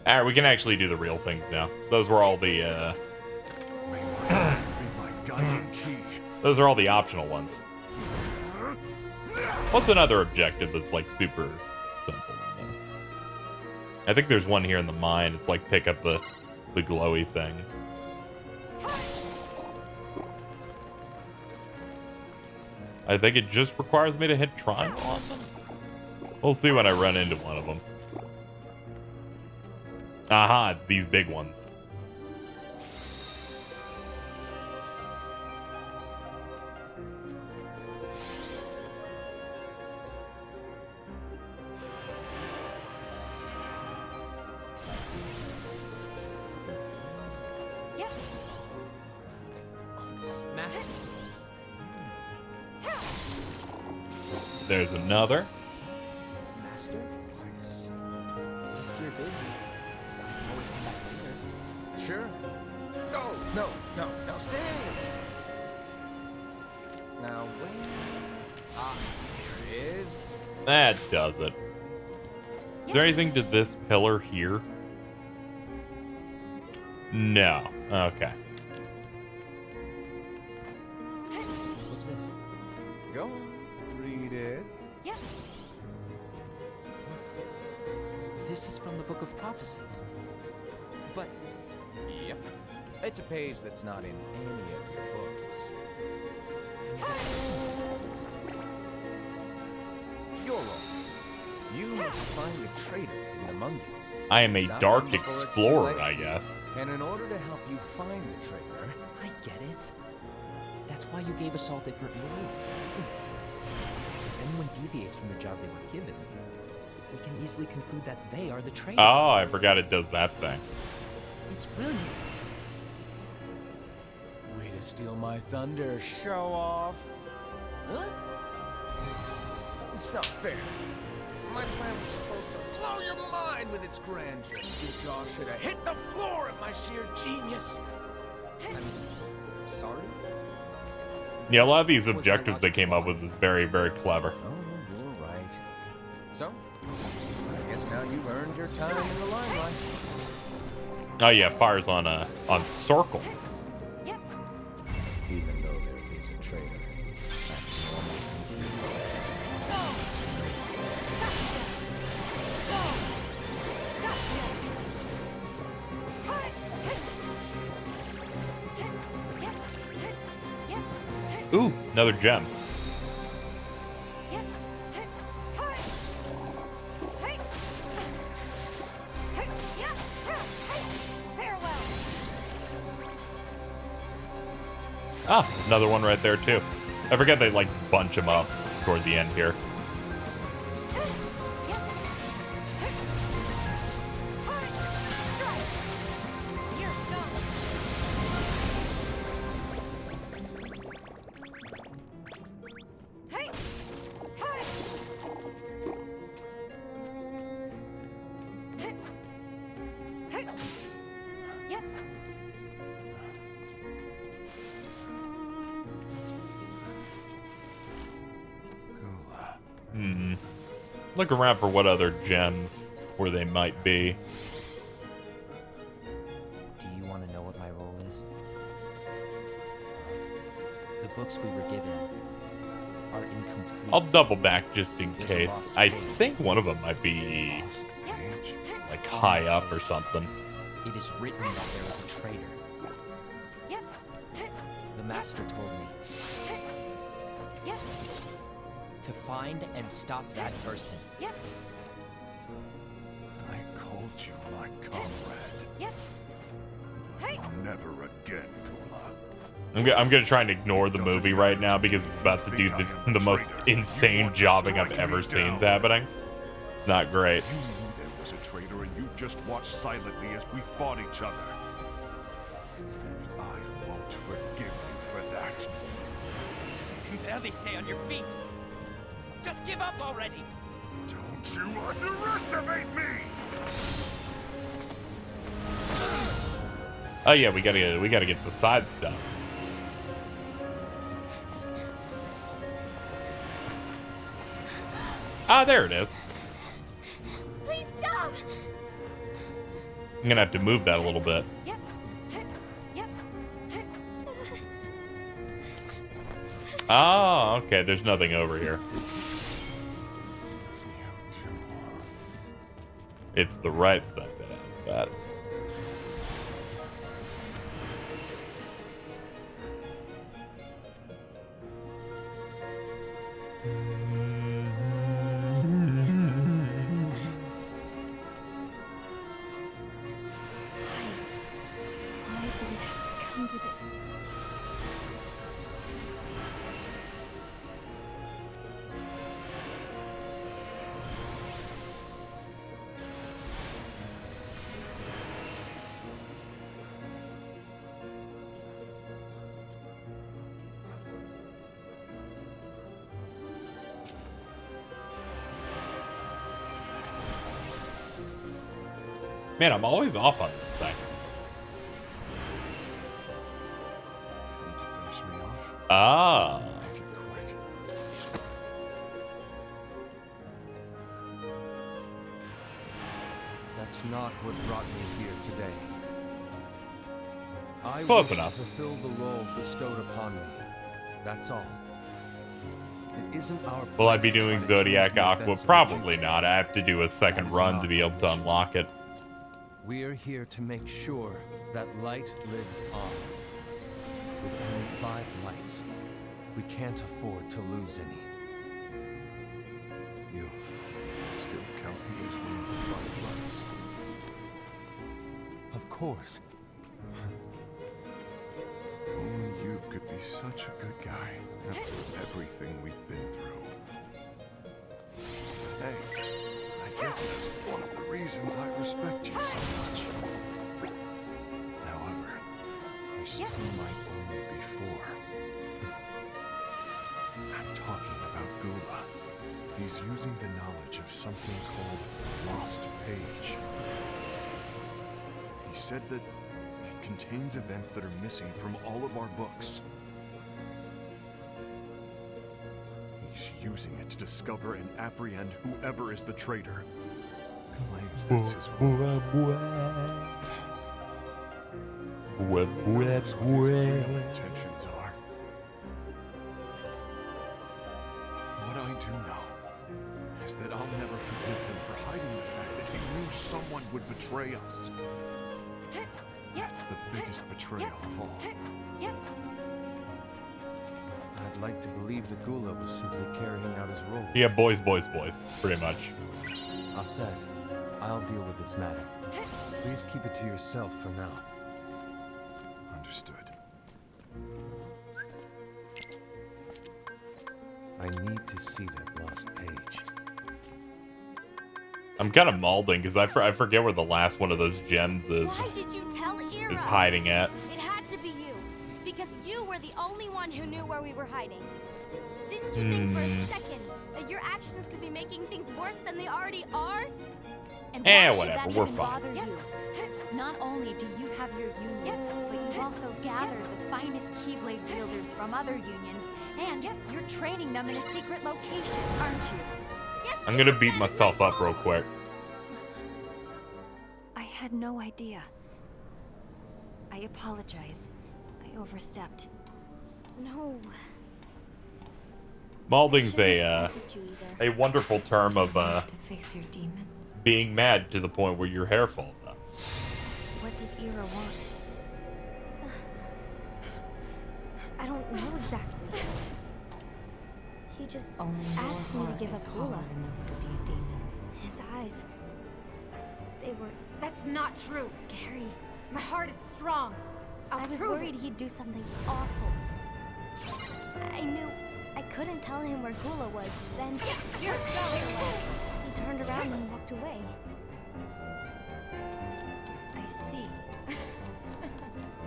A: Alright, we can actually do the real things now. Those were all the,
I: May my guiding key.
A: those are all the optional ones. What's another objective that's, like, super simple in this? I think there's one here in the mine. It's like pick up the glowy things. I think it just requires me to hit triangle on them. We'll see when I run into one of them. Aha, it's these big ones.
F: Yep.
J: Master.
A: There's another.
J: Master?
D: I see.
J: If you're busy, you can always come back later.
D: Sure. No, no, stay. Now, where? Ah, there it is.
A: That does it. Is there anything to this pillar here? No. Okay.
J: What's this?
D: Go on, read it.
F: Yep.
J: This is from the Book of Prophecies. But
D: Yep. It's a page that's not in any of your books. Your role. You must find the traitor hidden among you.
A: I am a
D: Stop
A: dark
D: them before it's too
A: explorer,
D: late.
A: I guess.
D: And in order to help you find the traitor,
J: I get it. That's why you gave us all different roles, isn't it? If anyone deviates from the job they were given, we can easily conclude that they are the traitor.
A: Oh, I forgot it does that thing.
J: It's brilliant.
D: way to steal my thunder, show off.
J: Huh?
D: It's not fair. My plan was supposed to blow your mind with its grandeur. Your jaw should have hit the floor at my sheer genius.
J: Sorry?
A: Yeah, a lot of these
J: Was my
A: objectives they
J: logic
A: came up
J: flawed?
A: with is very, very clever.
D: Oh, you're right. So, I guess now you've earned your time in the limelight.
A: Oh yeah, fires on circle.
F: Yep.
D: Even though there is a traitor,
A: Ooh, another gem. Ah, another one right there too. I forget they like bunch them up toward the end here. Look around for what other gems where they might be.
J: Do you want to know what my role is? The books we were given are incomplete.
A: I'll double back just in
J: There's a
A: case.
J: lost
A: I
J: page.
A: think one of them might be
I: Lost page?
A: like high up or something.
J: It is written that there is a traitor.
F: Yep.
J: The master told me
F: Yep.
J: to find and stop that person.
F: Yep.
I: I called you my comrade.
F: Yep. Hey.
I: Never again, Gula.
A: I'm gonna try and ignore the movie right now because it's about to do the most insane jobbing I've ever seen happening. Not great.
I: You knew there was a traitor and you just watched silently as we fought each other.
J: barely stay on your feet. Just give up already.
I: Don't you underestimate me!
A: Oh yeah, we gotta get the side stuff. Ah, there it is.
H: Please stop!
A: I'm gonna have to move that a little bit.
C: Yep. Yep.
A: Oh, okay. There's nothing over here. It's the right side that has that.
H: Why did it have to come to this?
A: Man, I'm always off on this thing.
I: Come to finish me off?
A: Ah.
I: Make it quick.
G: That's not what brought me here today. I
A: Close
G: wish
A: enough.
G: to fulfill the role bestowed upon me. That's all. It isn't our
A: Will I
G: place
A: be
G: to try
A: doing
G: to
A: Zodiac
G: change the
A: Aqua?
G: events of the
A: Probably
G: future.
A: not. I have to do a second
G: That is
A: run
G: not
A: to be able
G: our
A: to
G: mission.
A: unlock it.
G: We are here to make sure that light lives on. With only 5 lights, we can't afford to lose any.
I: You still count me as one of the 5 lights?
G: Of course.
I: Only you could be such a good guy after everything we've been through. Hey, I guess that's one of the reasons I respect you so much. However, I still might only be 4. I'm talking about Gula. He's using the knowledge of something called Lost Page. He said that it contains events that are missing from all of our books. He's using it to discover and apprehend whoever is the traitor. Claims that's his work. Who knows what his real intentions are? What I do know is that I'll never forgive him for hiding the fact that he knew someone would betray us. That's the biggest betrayal of all.
G: I'd like to believe the Gula was simply carrying out his role.
A: Yeah, boys, pretty much.
G: Aset, I'll deal with this matter. Please keep it to yourself for now.
I: Understood.
G: I need to see that lost page.
A: I'm kind of malding because I forget where the last one of those gems
H: Why did you tell Ira?
A: is hiding at.
H: It had to be you. Because you were the only one who knew where we were hiding. Didn't you think for a second that your actions could be making things worse than they already are?
C: And why should
A: Whatever,
C: that
A: we're
C: even
A: fine.
C: bother you? Not only do you have your union, but you've also gathered the finest Keyblade wielders from other unions, and you're training them in a secret location, aren't you?
H: Yes,
A: I'm gonna
H: because
A: beat
H: that is
A: myself
H: my
A: up real
H: goal.
A: quick.
C: I had no idea. I apologize. I overstepped.
H: No.
A: Malding's
H: Shouldn't
A: a
H: have spoke at you either.
A: wonderful term of
C: to face your demons.
A: being mad to the point where your hair falls out.
C: What did Ira want?
H: I don't know exactly. He just
C: Only
H: asked me to give up Gula.
C: enough to be a demon's.
H: His eyes. They were
C: That's not true.
H: scary.
C: My heart is strong.
H: I was worried he'd do something awful. I knew I couldn't tell him where Gula was. Then
C: You're
H: he turned around and walked away.
C: I see.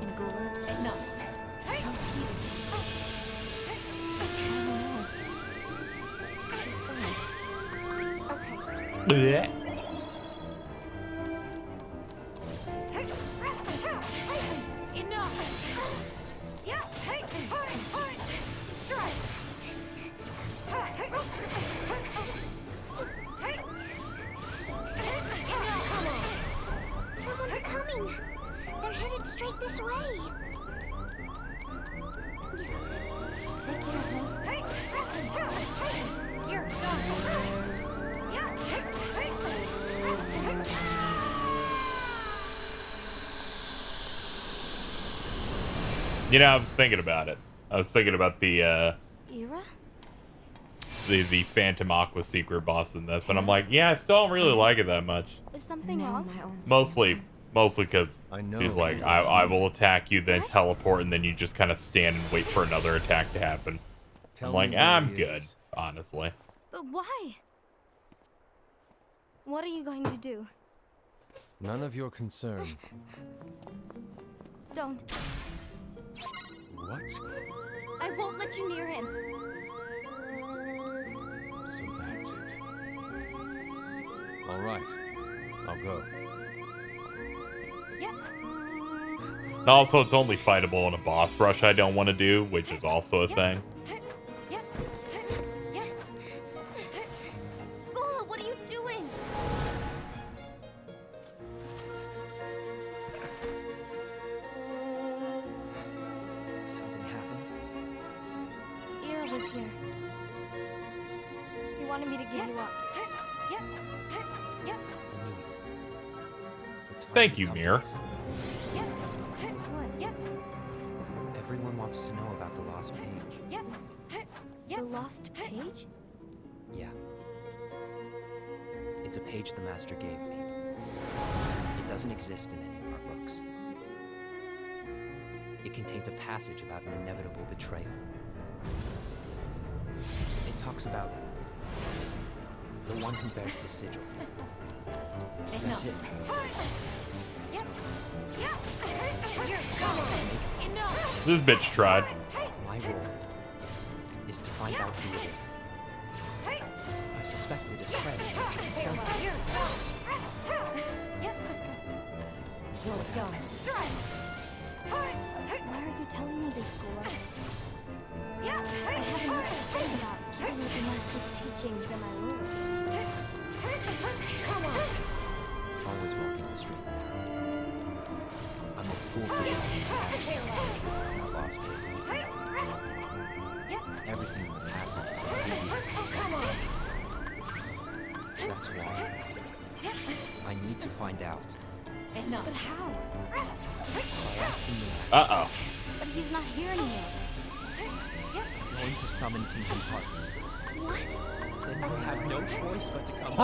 C: And Gula? No.
H: How's he?
A: Blech.
E: Someone's coming. They're headed straight this way.
C: Take care of him. You're done.
A: You know, I was thinking about it. I was thinking about the
H: Ira?
A: the Phantom Aqua secret boss in this, and I'm like, yeah, I still don't really like it that much.
H: Is something wrong?
A: Mostly because
G: I know.
A: he's like, I will attack you, then teleport, and then you just kind of stand and wait for another attack to happen.
G: Tell
A: I'm like,
G: me where
A: I'm
G: he
A: good,
G: is.
A: honestly.
H: But why? What are you going to do?
G: None of your concern.
H: Don't.
G: What?
H: I won't let you near him.
G: So that's it. All right. I'll go.
A: Also, it's only fightable in a boss rush I don't want to do, which is also a thing.
H: Gola, what are you doing?
J: Something happened?
H: Ira was here. He wanted me to give you up.
J: I knew it. It's
A: Thank
J: finally
A: you,
J: come to
A: Mir.
J: this. Everyone wants to know about the lost page.
H: The lost page?
J: Yeah. It's a page the Master gave me. It doesn't exist in any of our books. It contains a passage about an inevitable betrayal. It talks about the one who bears the sigil. That's it. So,
A: This bitch tried.
J: my role is to find out who it is. I suspect it is Fred.
H: Well done. Why are you telling me this, Gola? I have enough to think about, even with the Master's teachings and my rule. Come on.
J: Always walking the straight and narrow. I'm a fool for being a lost baby. Everything in the passage is ambiguous. That's why I need to find out.
H: But how?
J: By asking the Master.
A: Uh-oh.
H: But he's not here anymore.
J: I'm going to summon Kingdom Hearts.
H: What?
J: Then we have no choice but to come.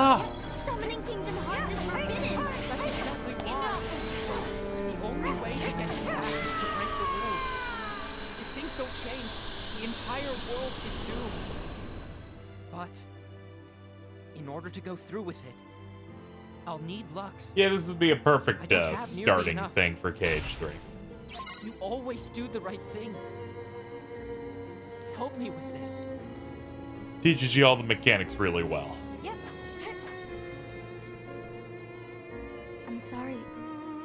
H: Summoning Kingdom Hearts is forbidden.
J: That's exactly why. The only way to get him back is to break the rules. If things don't change, the entire world is doomed. But in order to go through with it, I'll need Lux.
A: Yeah, this would be a perfect
J: I don't have nearly
A: starting
J: enough.
A: thing for Cage 3.
J: You always do the right thing. Help me with this.
A: Teaches you all the mechanics really well.
H: I'm sorry.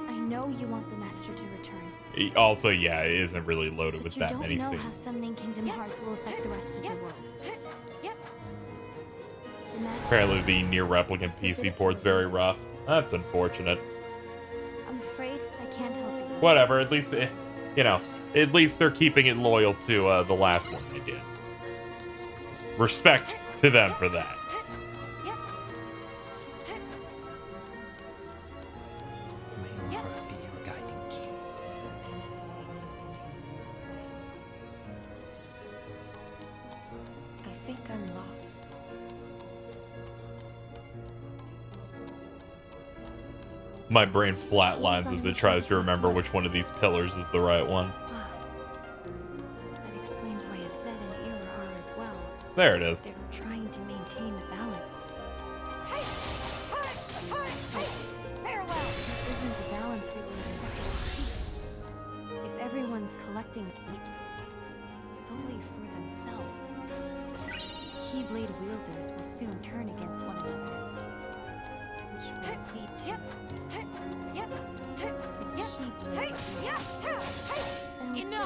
H: I know you want the Master to return.
A: Also, yeah, it isn't really loaded
H: But
A: with
H: you
A: that
H: don't
A: many
H: know how
A: things.
H: summoning Kingdom Hearts will affect the rest of the world. The Master,
A: Apparently, the near replicant PC port's very rough. That's unfortunate.
H: I'm afraid I can't help you.
A: Whatever, at least, you know, at least they're keeping it loyal to the last one they did. Respect to them for that.
J: May your heart be your guiding key.
F: I think I'm lost.
A: My brain flatlines as it tries to remember which one of these pillars is the right one.
C: That explains why Aset and Ira are as well.
A: There it is.
C: They're trying to maintain the balance.
H: Farewell.
C: That isn't the balance we were expecting. If everyone's collecting heat solely for themselves, Keyblade wielders will soon turn against one another.
F: which will lead to the Keyblade. Then what's written in the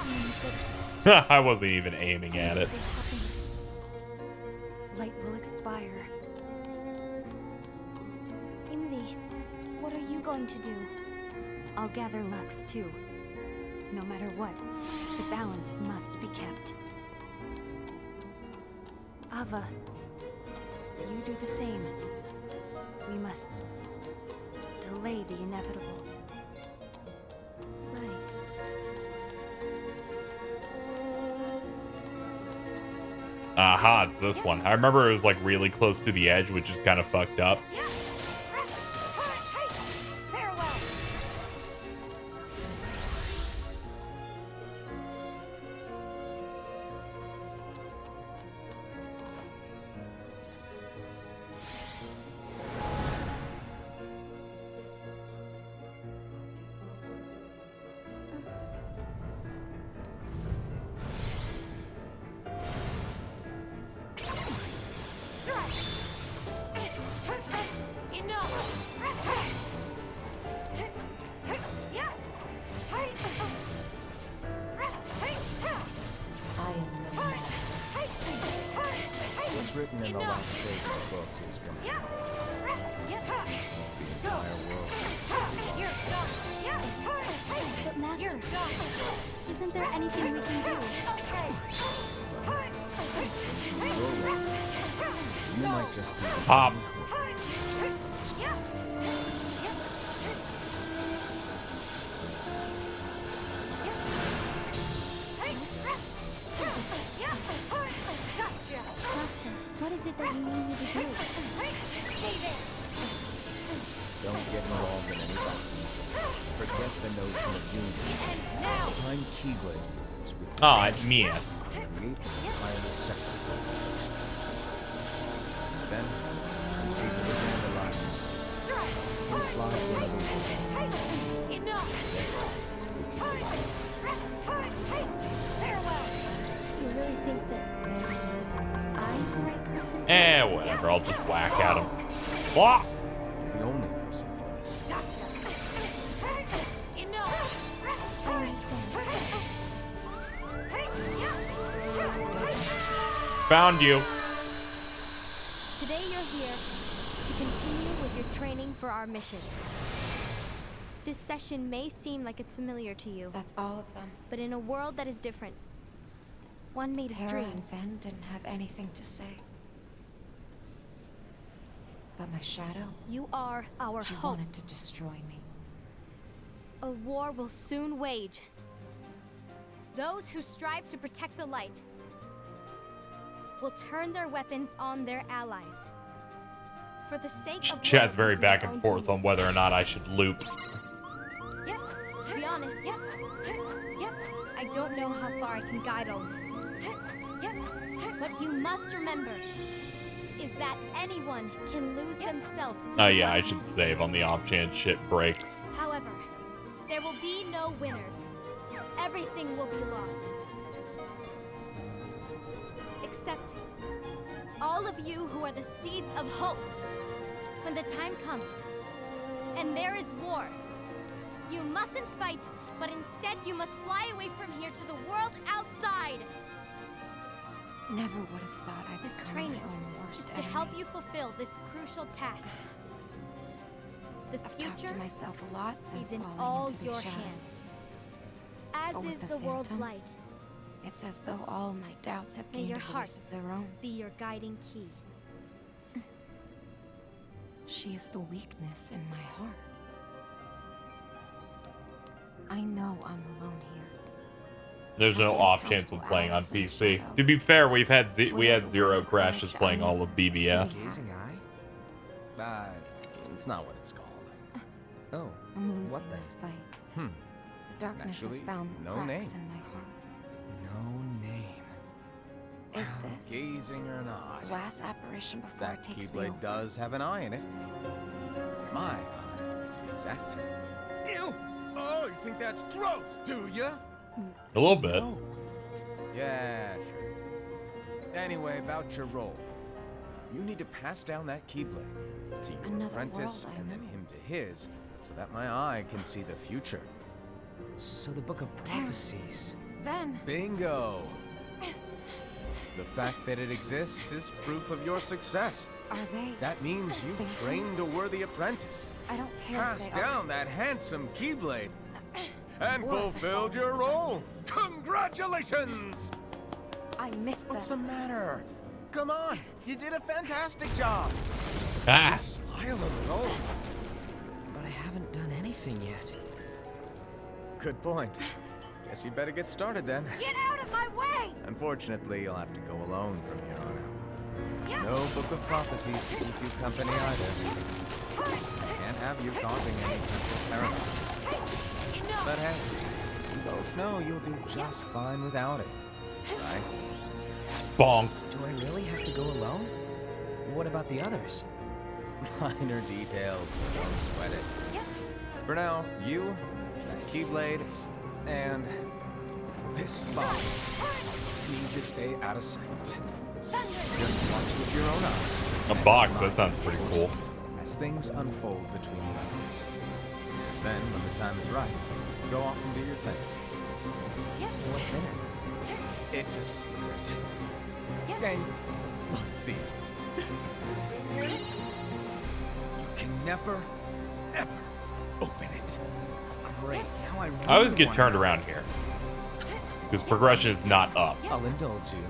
F: book?
A: I wasn't even aiming at it.
C: Light will expire.
H: Imvi, what are you going to do?
C: I'll gather Lux too. No matter what, the balance must be kept. Ava, you do the same. We must delay the inevitable.
H: Right.
A: Aha, it's this one. I remember it was like really close to the edge, which is kind of fucked up.
H: Farewell.
D: What's written in the last page of the book is gonna be the entire world.
H: But Master, isn't there anything we can do?
D: You might just be
A: Pop.
H: Master, what is it that you need me to do?
D: Don't get involved in any battles. Forget the notion of unity. Find Keyblade wields with
A: Oh, Mia.
D: create an entirely separate organization. Then, the seeds of a dandelion will fly to another world.
H: You really think that I'm the right person?
A: Whatever. I'll just whack at him. Wah!
D: The only person for this.
H: I understand.
A: Found you.
H: Today you're here to continue with your training for our mission. This session may seem like it's familiar to you,
C: That's all of them.
H: but in a world that is different, one made of
C: Terra and
H: dreams,
C: Ven didn't have anything to say. But my shadow,
H: you are our
C: she
H: hope.
C: wanted to destroy me.
H: A war will soon wage. Those who strive to protect the light will turn their weapons on their allies. For the sake of
A: Chat's very
H: loyalty to
A: back
H: their
A: and
H: own
A: forth on
H: unions.
A: whether or not I should loop.
H: To be honest, I don't know how far I can guide all of you. What you must remember is that anyone can lose themselves to
A: Oh
H: the
A: yeah, I
H: darkness.
A: should save on the off chance shit breaks.
H: However, there will be no winners. Everything will be lost. Except all of you who are the seeds of hope. When the time comes, and there is war, you mustn't fight, but instead you must fly away from here to the world outside.
C: Never would have thought I'd
H: This
C: become
H: training
C: my own
H: is
C: worst
H: to
C: enemy.
H: help you fulfill this crucial task. The
C: I've talked to
H: future
C: myself a lot since
H: is in
C: falling
H: all
C: into
H: your
C: these shadows.
H: hands, as
C: But with
H: is
C: the
H: the world's
C: Phantom,
H: light.
C: It's as though all my doubts have
H: May
C: gained
H: your
C: a voice
H: hearts
C: of their own.
H: be your guiding key.
C: She is the weakness in my heart. I know I'm alone here.
A: There's no off chance with playing on PC. To be fair, we had zero crashes playing all of BBS.
D: Gazing eye? It's not what it's called. Oh,
C: I'm losing
D: what then?
C: this fight.
D: Hmm.
C: The darkness has
D: Naturally,
C: found the
D: no
C: cracks
D: name.
C: in my heart.
D: No name.
C: Is
D: Well,
C: this
D: gazing or not?
C: the last apparition before
D: That
C: it takes me
D: Keyblade
C: over?
D: does have an eye in it. My eye, to be exact. Ew! Oh, you think that's gross, do ya?
A: A little bit.
D: No. Yeah, sure. Anyway, about your role. You need to pass down that Keyblade. to your
F: Another
D: apprentice,
F: world, I
D: and then
F: know.
D: him to his, so that my eye can see the future.
K: So the Book of Prophecies.
F: Then,
D: Bingo! The fact that it exists is proof of your success.
F: are they?
D: That means you've
F: Thinkers?
D: trained a worthy apprentice,
F: I don't care if
D: passed
F: they
D: down that handsome Keyblade, and
F: What?
D: fulfilled your role. Congratulations!
F: I missed them.
D: What's the matter? Come on, you did a fantastic job.
A: Ah!
D: Smile a little.
K: But I haven't done anything yet.
D: Good point. Guess you'd better get started then.
C: Get out of my way!
D: Unfortunately, you'll have to go alone from here on out.
C: Yeah.
D: No Book of Prophecies to keep you company either. Can't have you causing any temporal paradoxes. But hey, you both know you'll do just fine without it, right?
A: Bonk.
K: Do I really have to go alone? What about the others?
D: Minor details, so don't sweat it. For now, you, that Keyblade, and this box need to stay out of sight. Just watch with your own eyes.
A: A box, that sounds pretty cool.
D: As things unfold between the elements. Then, when the time is right, go off and do your thing.
K: What's in it?
D: It's a secret. And, well, see, you can never, ever open it.
K: Great. Now I
A: I always
K: really
A: get
K: wanna
A: turned
K: know.
A: around here. Because progression is not up.
D: I'll indulge you.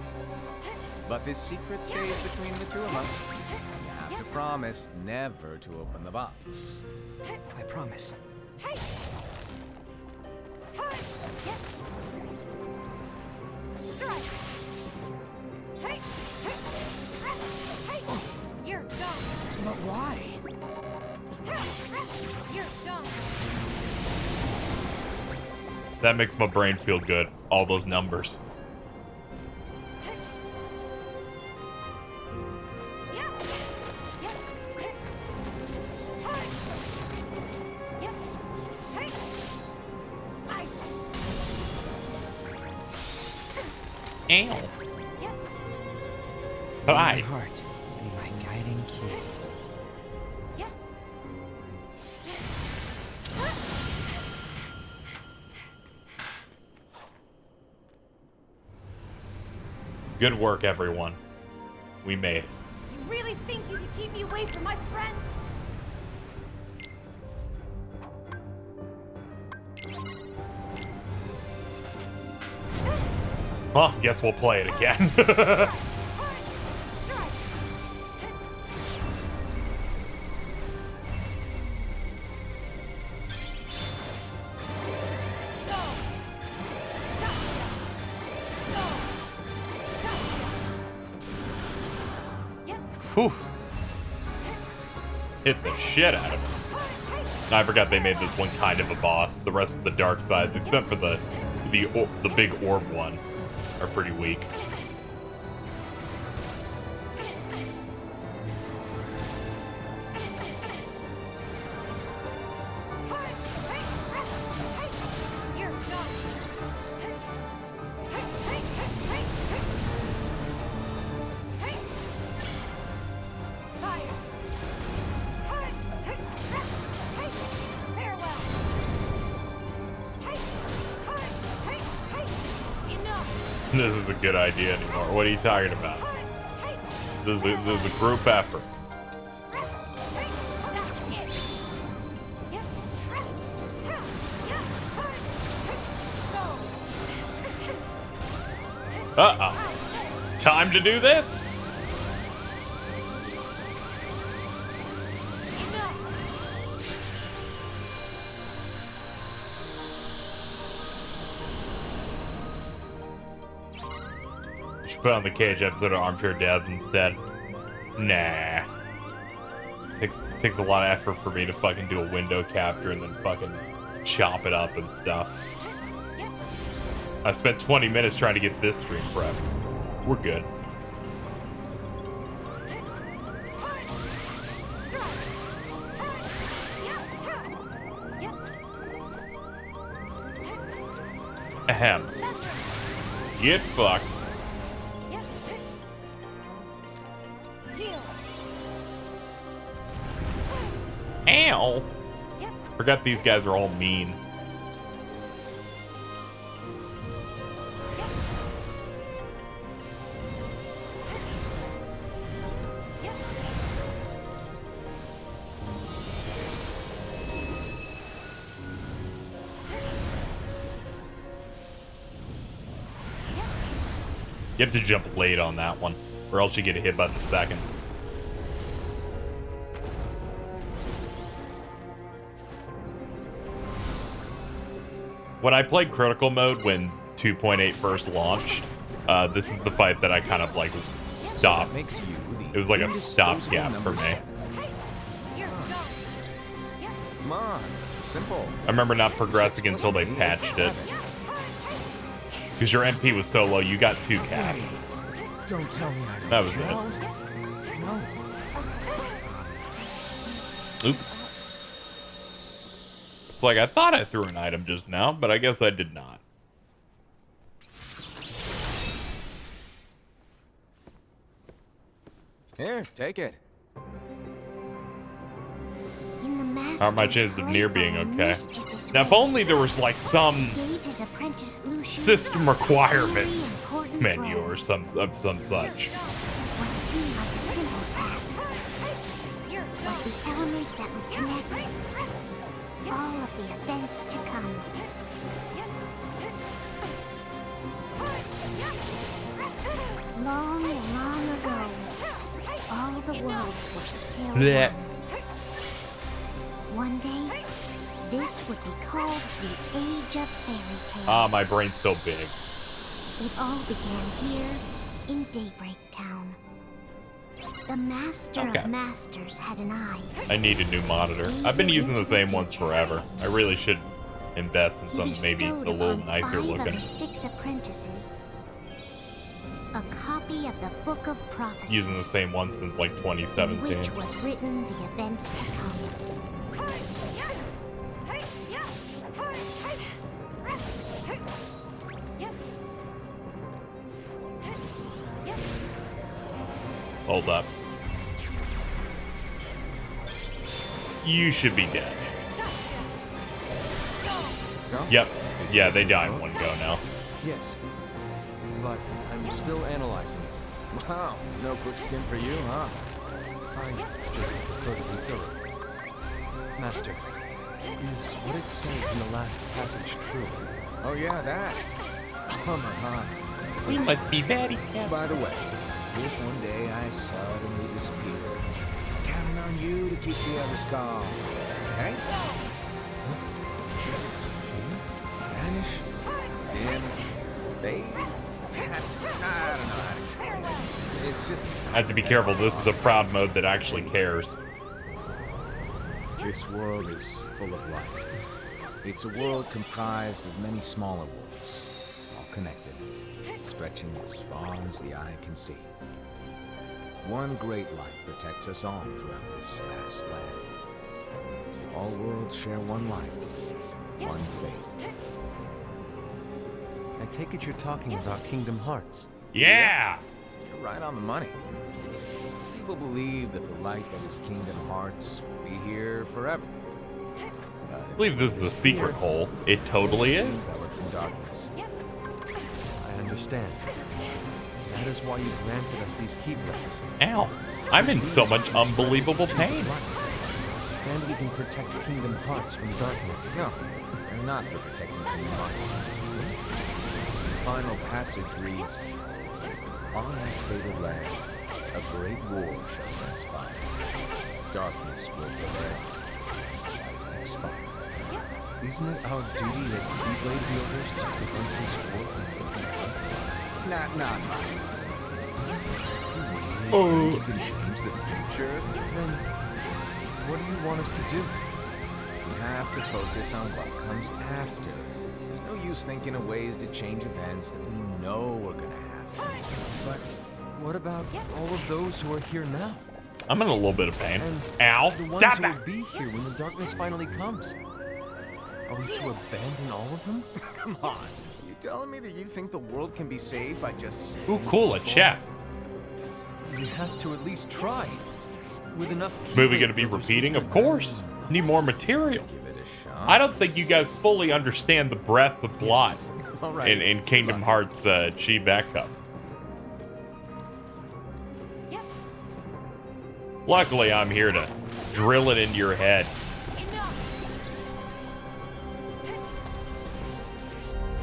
D: But this secret stays between the two of us. You have to promise never to open the box.
K: I promise.
C: You're done.
K: But why?
C: You're done.
A: That makes my brain feel good. All those numbers. Ow.
K: My
A: Bye.
K: heart be my guiding key.
A: Good work, everyone. We made it.
C: You really think you can keep me away from my friends?
A: Well, guess we'll play it again. Whew. Hit the shit out of it. I forgot they made this one kind of a boss. The rest of the dark sides, except for the big orb one, are pretty weak.
C: You're done. Fire. Farewell. Enough.
A: This is a good idea anymore. What are you talking about? This is a group effort. Uh-oh. Time to do this? Should put on the Cage episode of Armchair Devs instead. Nah. Takes a lot of effort for me to fucking do a window capture and then fucking chop it up and stuff. I spent 20 minutes trying to get this stream prepped. We're good. Ahem. Get fucked. Ow! Forgot these guys are all mean. You have to jump late on that one, or else you get hit by the second. When I played critical mode when 2.8 first launched, this is the fight that I kind of like stopped. It was like a stopgap for me.
D: Come on, it's simple.
A: I remember not progressing until they patched it. Because your MP was so low, you got 2 caps.
D: Don't tell me I don't.
A: That was
D: count.
A: it. Oops. It's like I thought I threw an item just now, but I guess I did not.
D: Here, take it.
A: How are my chances of near being okay? Now, if only there was like some system requirements menu or some such.
E: What seemed like a simple task was the element that would connect all of the events to come. Long, long ago, all the worlds were still
A: Blech.
E: one day, this would be called the Age of Fairy Tales.
A: Ah, my brain's so big.
E: It all began here in Daybreak Town. The Master
A: Okay.
E: of Masters had an eye.
A: I need a new monitor. I've been using the same ones forever. I really should invest in
E: He
A: some maybe
E: bestowed
A: a little
E: upon
A: nicer
E: 5 of
A: looking.
E: his 6 apprentices a copy of the Book of Prophecy,
A: Using the same one since like
E: in
A: 2017.
E: which was written the events to come.
A: Hold up. You should be dead.
D: So?
A: Yep. Yeah, they die in one go now.
G: Yes. But I'm still analyzing it.
D: Wow, no quick skin for you, huh?
G: I just prefer to be thorough. Master, is what it says in the last passage true?
D: Oh yeah, that. Oh my god.
A: We must be very careful.
D: By the way, if one day I suddenly disappear, I'm counting on you to keep the others calm. Okay?
G: This
D: Vanish, dim, fade. I don't know how to explain it. It's just
A: I have to be careful. This is a proud mode that actually cares.
D: this world is full of life. It's a world comprised of many smaller worlds, all connected, stretching as far as the eye can see. One great light protects us all throughout this vast land. All worlds share one light, one fate.
G: I take it you're talking about Kingdom Hearts.
A: Yeah!
D: You're right on the money. People believe that the light that is Kingdom Hearts will be here forever.
A: I believe this is the secret hole. It totally is.
D: Enveloped in darkness.
G: I understand. That is why you granted us these keyblades.
A: Ow. I'm in so much unbelievable pain.
G: And we can protect Kingdom Hearts from darkness.
D: No, they're not for protecting Kingdom Hearts. The final passage reads, on that fated land, a great war shall transpire. Darkness will prevail. Light expire.
G: Isn't it our duty as Keyblade wielders to prevent this war from taking place?
D: Not mine.
A: Oh.
D: You can change the future.
G: Then, what do you want us to do?
D: We have to focus on what comes after. There's no use thinking of ways to change events that we know are gonna happen.
G: But what about all of those who are here now?
A: I'm in a little bit of pain.
G: And
A: Ow.
G: the ones
A: Stop
G: who
A: that.
G: will be here when the darkness finally comes. Are we to abandon all of them?
D: Come on. Are you telling me that you think the world can be saved by just saving
A: Ooh, cool. A
D: people?
A: chest.
G: We have to at least try. With enough
A: Movie
G: Keyblade
A: gonna be
G: wielders,
A: repeating?
G: we
A: Of
G: can-
A: course. Need more material.
D: Give it a shot.
A: I don't think you guys fully understand the breadth of plot
D: All right.
A: in Kingdom Hearts Chi Backup.
C: Yep.
A: Luckily, I'm here to drill it into your head.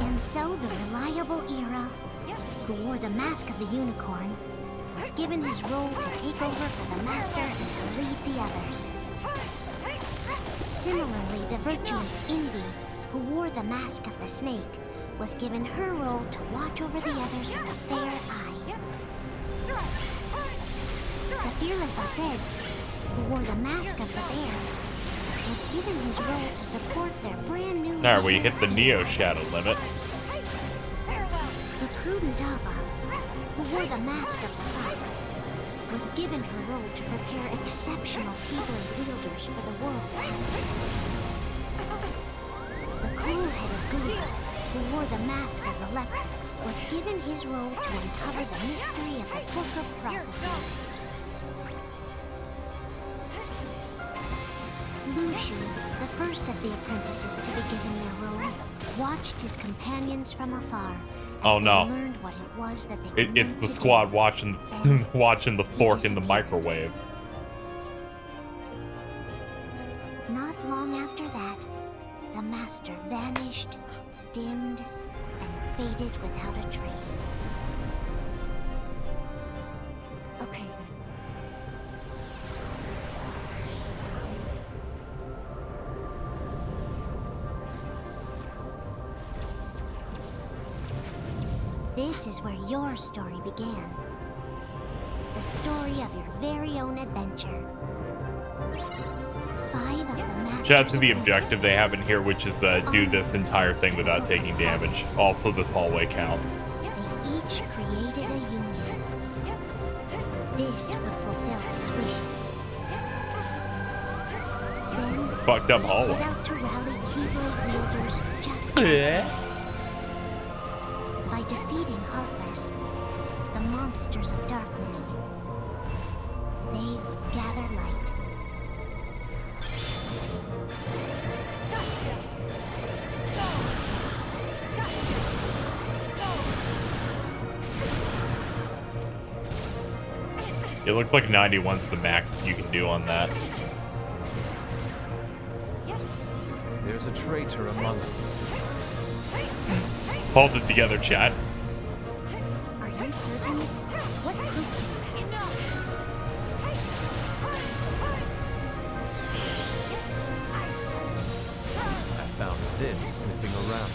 E: And so the reliable Era, who wore the mask of the unicorn, was given his role to take over for the Master and to lead the others. Similarly, the virtuous Indy, who wore the mask of the snake, was given her role to watch over the others with a fair eye. The fearless Aced, who wore the mask of the bear, was given his role to support their brand new...
A: Alright, we hit the Neo Shadow limit.
E: The prudent Ava, who wore the mask of the fox, was given her role to prepare exceptional Keyblade wielders for the world. The cool-headed Gouda, who wore the mask of the leopard, was given his role to uncover the mystery of the Book of Prophecy. Lucian, the first of the apprentices to be given their role, watched his companions from afar.
A: Oh no.
E: Learned what it was that they were
A: It's
E: meant
A: the
E: to
A: squad
E: do.
A: watching watching the fork in the microwave.
E: Not long after that, the Master vanished, dimmed, and faded without a trace.
C: Okay.
E: This is where your story began. The story of your very own adventure. 5 of the Masters
A: Shout out to the
E: apprentices
A: objective they have in here, which is do this entire thing without taking damage. Also, this hallway counts.
E: They each created a union. This would fulfill his wishes. Then
A: Fucked up
E: he
A: hallway.
E: set out to rally Keyblade wielders just by defeating Heartless, the monsters of darkness. They would gather light.
A: It looks like 91's the max you can do on that.
G: There's a traitor among us.
A: Hold it together, chat.
C: Are you certain? What proof do you have?
G: I found this sniffing around.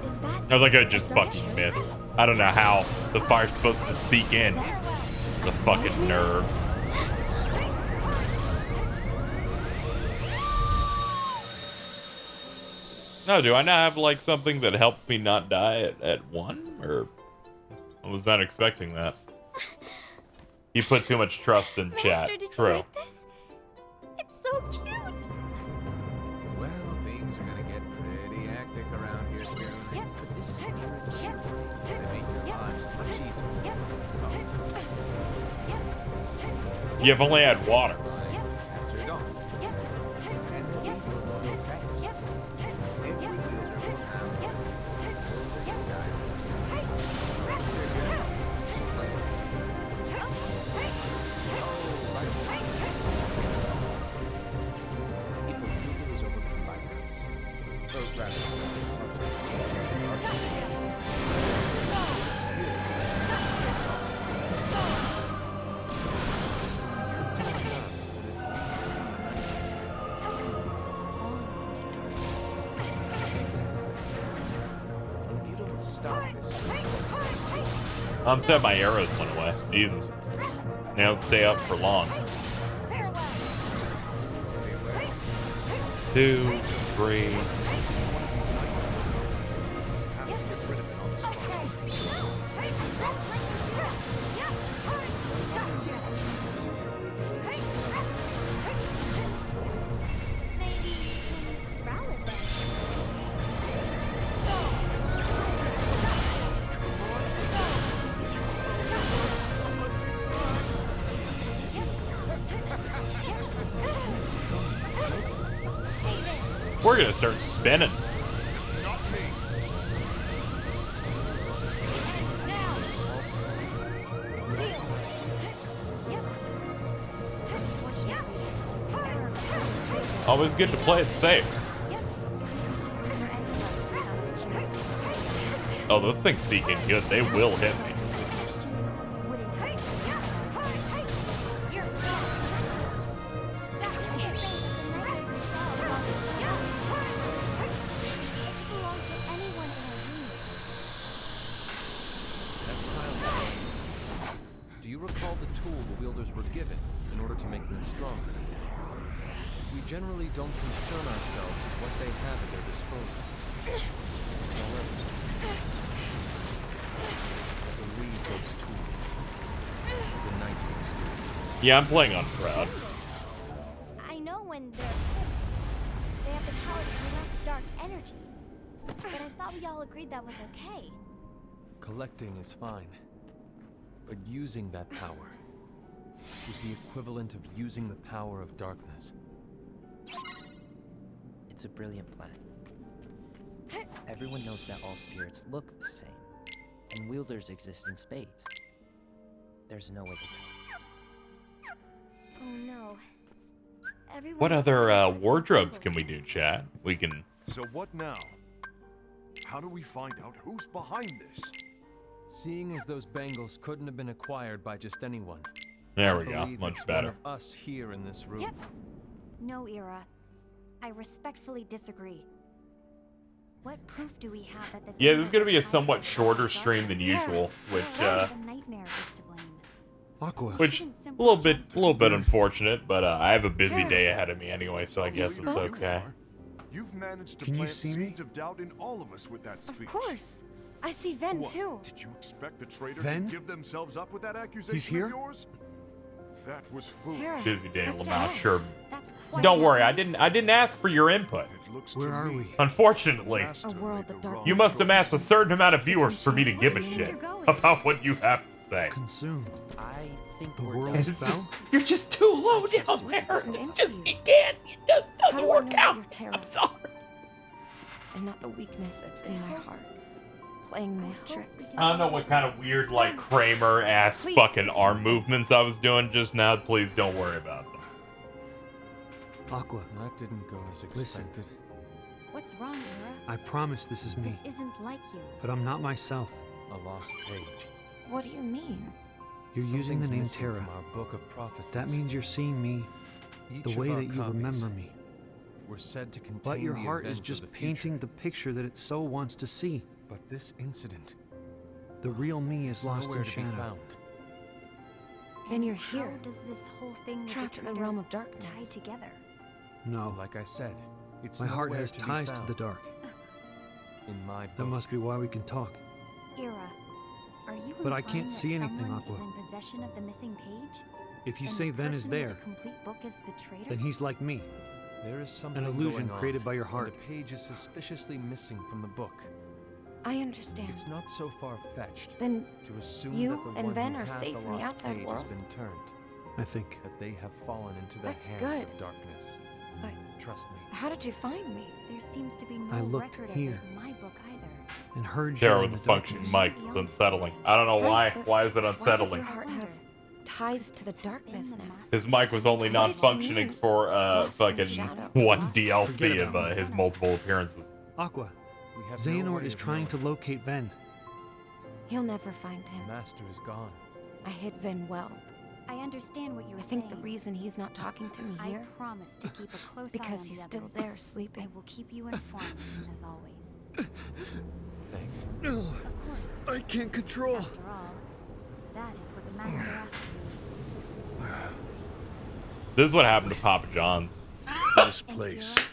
C: Is that?
A: I think I just fucking missed. I don't know how the fire's supposed to seek in. The fucking nerve. No, do I not have like something that helps me not die at 1? Or I was not expecting that. You put too much trust in chat.
H: Master, did you
A: True.
H: like this? It's so cute.
D: Well, things are gonna get pretty hectic around here soon. But this spirit shield is gonna make your lives much easier.
A: You've only had water.
D: Cats are dogs. And they'll be your loyal pets. Every wielder will have one of these little guys on their side. They're gonna spread the spirit. If a wielder is overcome by curse, or rather, Heartless tainted by darkness, the spirit you're telling us that if and if you don't stop this,
A: I'm sad my arrows went away. Jesus. Now let's stay up for long. 2, 3.
I: How to get rid of it on the spot.
H: Maybe you can growl it then.
A: We're gonna start spinning.
I: Not me.
A: Always good to play it safe. Oh, those things seeking good. They will hit me.
G: That's highly possible. Do you recall the tool the wielders were given in order to make them stronger? We generally don't concern ourselves with what they have at their disposal. However, I believe those tools are the nightmares do.
A: Yeah, I'm playing on Proud.
H: I know when they're equipped, they have the power to collect dark energy. But I thought we all agreed that was okay.
G: Collecting is fine, but using that power is the equivalent of using the power of darkness.
K: It's a brilliant plan. Everyone knows that all spirits look the same, and wielders exist in spades. There's no way to tell.
H: Oh no. Everyone's
A: What other
H: wondering about
A: wardrobes
H: the
A: can we
H: bangles.
A: do, chat? We can.
I: So what now? How do we find out who's behind this?
G: Seeing as those bangles couldn't have been acquired by just anyone.
A: There
G: I
A: we go.
G: believe
A: Much
G: it's
A: better.
G: One of us here in this room.
C: Yep. No, Ira. I respectfully disagree. What proof do we have that the
A: Yeah, this is
C: Bangles
A: gonna be a
C: are tied
A: somewhat
C: to the
A: shorter stream than
C: darkness?
A: usual, which
C: The nightmare is to blame.
I: Aqua.
A: which a little bit unfortunate, but I have a busy day ahead of me anyway, so I guess it's okay.
I: You've managed to
L: Can you
I: plant
L: see me?
I: seeds of doubt in all of us with that speech.
F: Of course. I see Ven
I: What?
F: too.
I: Did you expect the traitor
L: Ven?
I: to give themselves up with that accusation
L: He's here?
I: of yours? That was foolish.
F: Tara,
A: Busy day,
F: what's
A: Lamau.
F: wrong?
A: Sure.
C: That's quite
A: Don't worry, I
C: insane.
A: didn't ask for your input.
I: It looks
L: Where
I: to
L: are
I: me
L: we?
A: Unfortunately,
I: Master
F: A world
I: made
F: of
I: the wrong
F: darkness.
A: you must amass a
I: choice.
A: certain amount of viewers for me to
F: enchanted.
A: give a
C: Where do you think
A: shit
C: you're going?
A: about what you have to say.
L: Consumed.
K: I think
L: The
K: we're
L: world
K: done.
L: fell?
A: You're just too low down
F: What's
A: there.
F: gotten into
A: Just
F: you?
A: you can't. It just
F: How
A: doesn't
F: do I
A: work
F: know that
A: out.
F: you're Tara?
A: I'm sorry.
F: And not the weakness that's in my heart. Playing me tricks.
A: I don't know what kind of weird, like, Kramer ass
F: Please
A: fucking
F: say
A: arm
F: something.
A: movements I was doing just now. Please don't worry about them.
L: Aqua,
G: That didn't go as
L: Listen.
G: expected.
C: What's wrong, Ira?
L: I promise this is me,
C: This isn't like you.
L: but I'm not myself.
G: A lost page.
F: What do you mean?
L: You're using the
G: Something's
L: name
G: missing
L: Terra.
G: from our book of prophecies.
L: That means you're seeing me
G: Each
L: the
G: of
L: way
G: our
L: that you
G: copies
L: remember me.
G: were said to contain
L: But your
G: the
L: heart is
G: events of
L: just
G: the future.
L: painting the picture that it so wants to see.
G: But this incident
L: The real me is lost
G: nowhere
L: in
G: to be
L: shadow.
G: found.
F: Then you're
C: How
F: here,
C: does this whole thing with
F: trapped in the
C: traitor
F: realm of darkness.
C: tie together?
L: No,
G: Like I said, it's
L: my heart
G: nowhere
L: has
G: to be
L: ties to
G: found
L: the dark.
G: In my book.
L: That must be why we can talk.
C: Ira, are you
L: But I
C: implying
L: can't
C: that
L: see anything,
C: someone
L: Aqua.
C: is in possession of the missing page?
L: If you
C: And
L: say
C: the
L: Ven is
C: person with
L: there,
C: the complete book is the traitor?
L: then he's like me.
G: There is something
L: An illusion
G: going on,
L: created by your
G: and
L: heart.
G: the page is suspiciously missing from the book.
F: I understand.
G: It's not so far-fetched
F: Then
G: to assume
F: you
G: that the
F: and
G: one
F: Ven
G: who
F: are
G: has
F: safe
G: the
F: in the
G: lost
F: outside
G: page
F: world?
G: has been turned.
L: I think.
G: That they have fallen into the
F: That's
G: hands
F: good.
G: of darkness.
F: But
G: Trust me.
F: how did you find me?
C: There seems to be no
L: I looked
C: record
L: here.
C: of it in my book either.
L: And heard you
A: Terror
L: in
A: with
L: the
A: the functioning
L: darkness.
A: mic is unsettling. I don't know why.
F: Right, but
A: Why is it
F: Why does
A: unsettling?
F: your heart have ties to the darkness now?
A: His mic was only
F: What
A: not
F: did you
A: functioning
F: mean?
A: for
F: Lost in
A: fucking
F: shadow.
A: one
L: Forget
A: DLC of
L: about
A: his multiple appearances.
L: Aqua,
G: We have no
L: Xehanort
G: way
L: is
G: of
L: trying to
G: knowing.
L: locate Ven.
F: He'll never find
G: The
F: him.
G: master is gone.
F: I hid Ven well.
C: I understand what you're
F: I
C: saying.
F: think the reason he's not talking to me
C: I
F: here
C: promise to keep a close eye on
F: because
C: the
F: he's still
C: others.
F: there
C: I
F: sleeping.
C: will keep you informed, as always.
G: Thanks.
C: Of course.
L: I can't control.
C: After all, that is what the master asked of me.
A: This is what happened to Papa John's.
I: This
C: And
I: place.
C: Ira,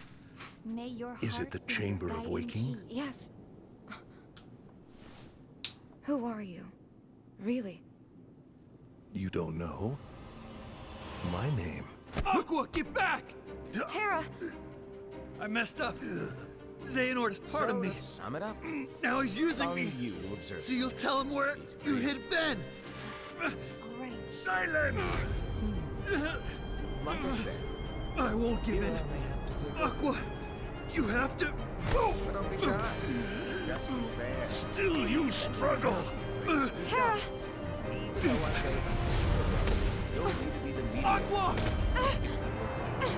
C: may your
I: Is it
C: heart
I: the
C: be your
I: Chamber of
C: guiding
I: Waking?
C: key.
F: Yes. Who are you? Really?
I: You don't know? My name.
L: Aqua, get back!
F: Tara!
L: I messed up. Xehanort is part of me.
D: To sum it up,
L: Now he's using
D: only
L: me.
D: you to observe.
L: So you'll tell him where
D: He's
L: you
D: crazy.
L: hid Ven.
C: All right.
L: Silence!
D: Like I said,
L: I won't give
D: here
L: in.
D: I may have to take over.
L: Aqua, You have to.
D: But don't be shy. Just be fair.
L: Still, you struggle.
H: Terra!
D: Even though I say it's you'll need to be the medium.
L: Aqua!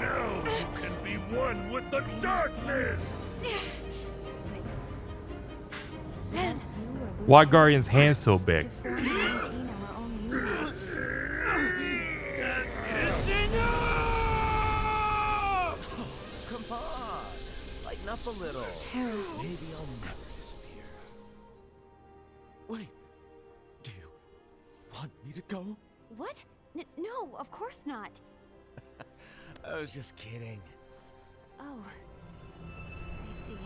L: Now you can be one with the darkness.
H: Then
A: Why Guardian's hand so big?
C: To form and maintain our own unions.
L: It's enough!
D: Come on. Lighten up a little. Maybe I'll never disappear.
J: Wait. Do you want me to go?
C: What? No, of course not.
D: I was just kidding.
C: Oh. I see.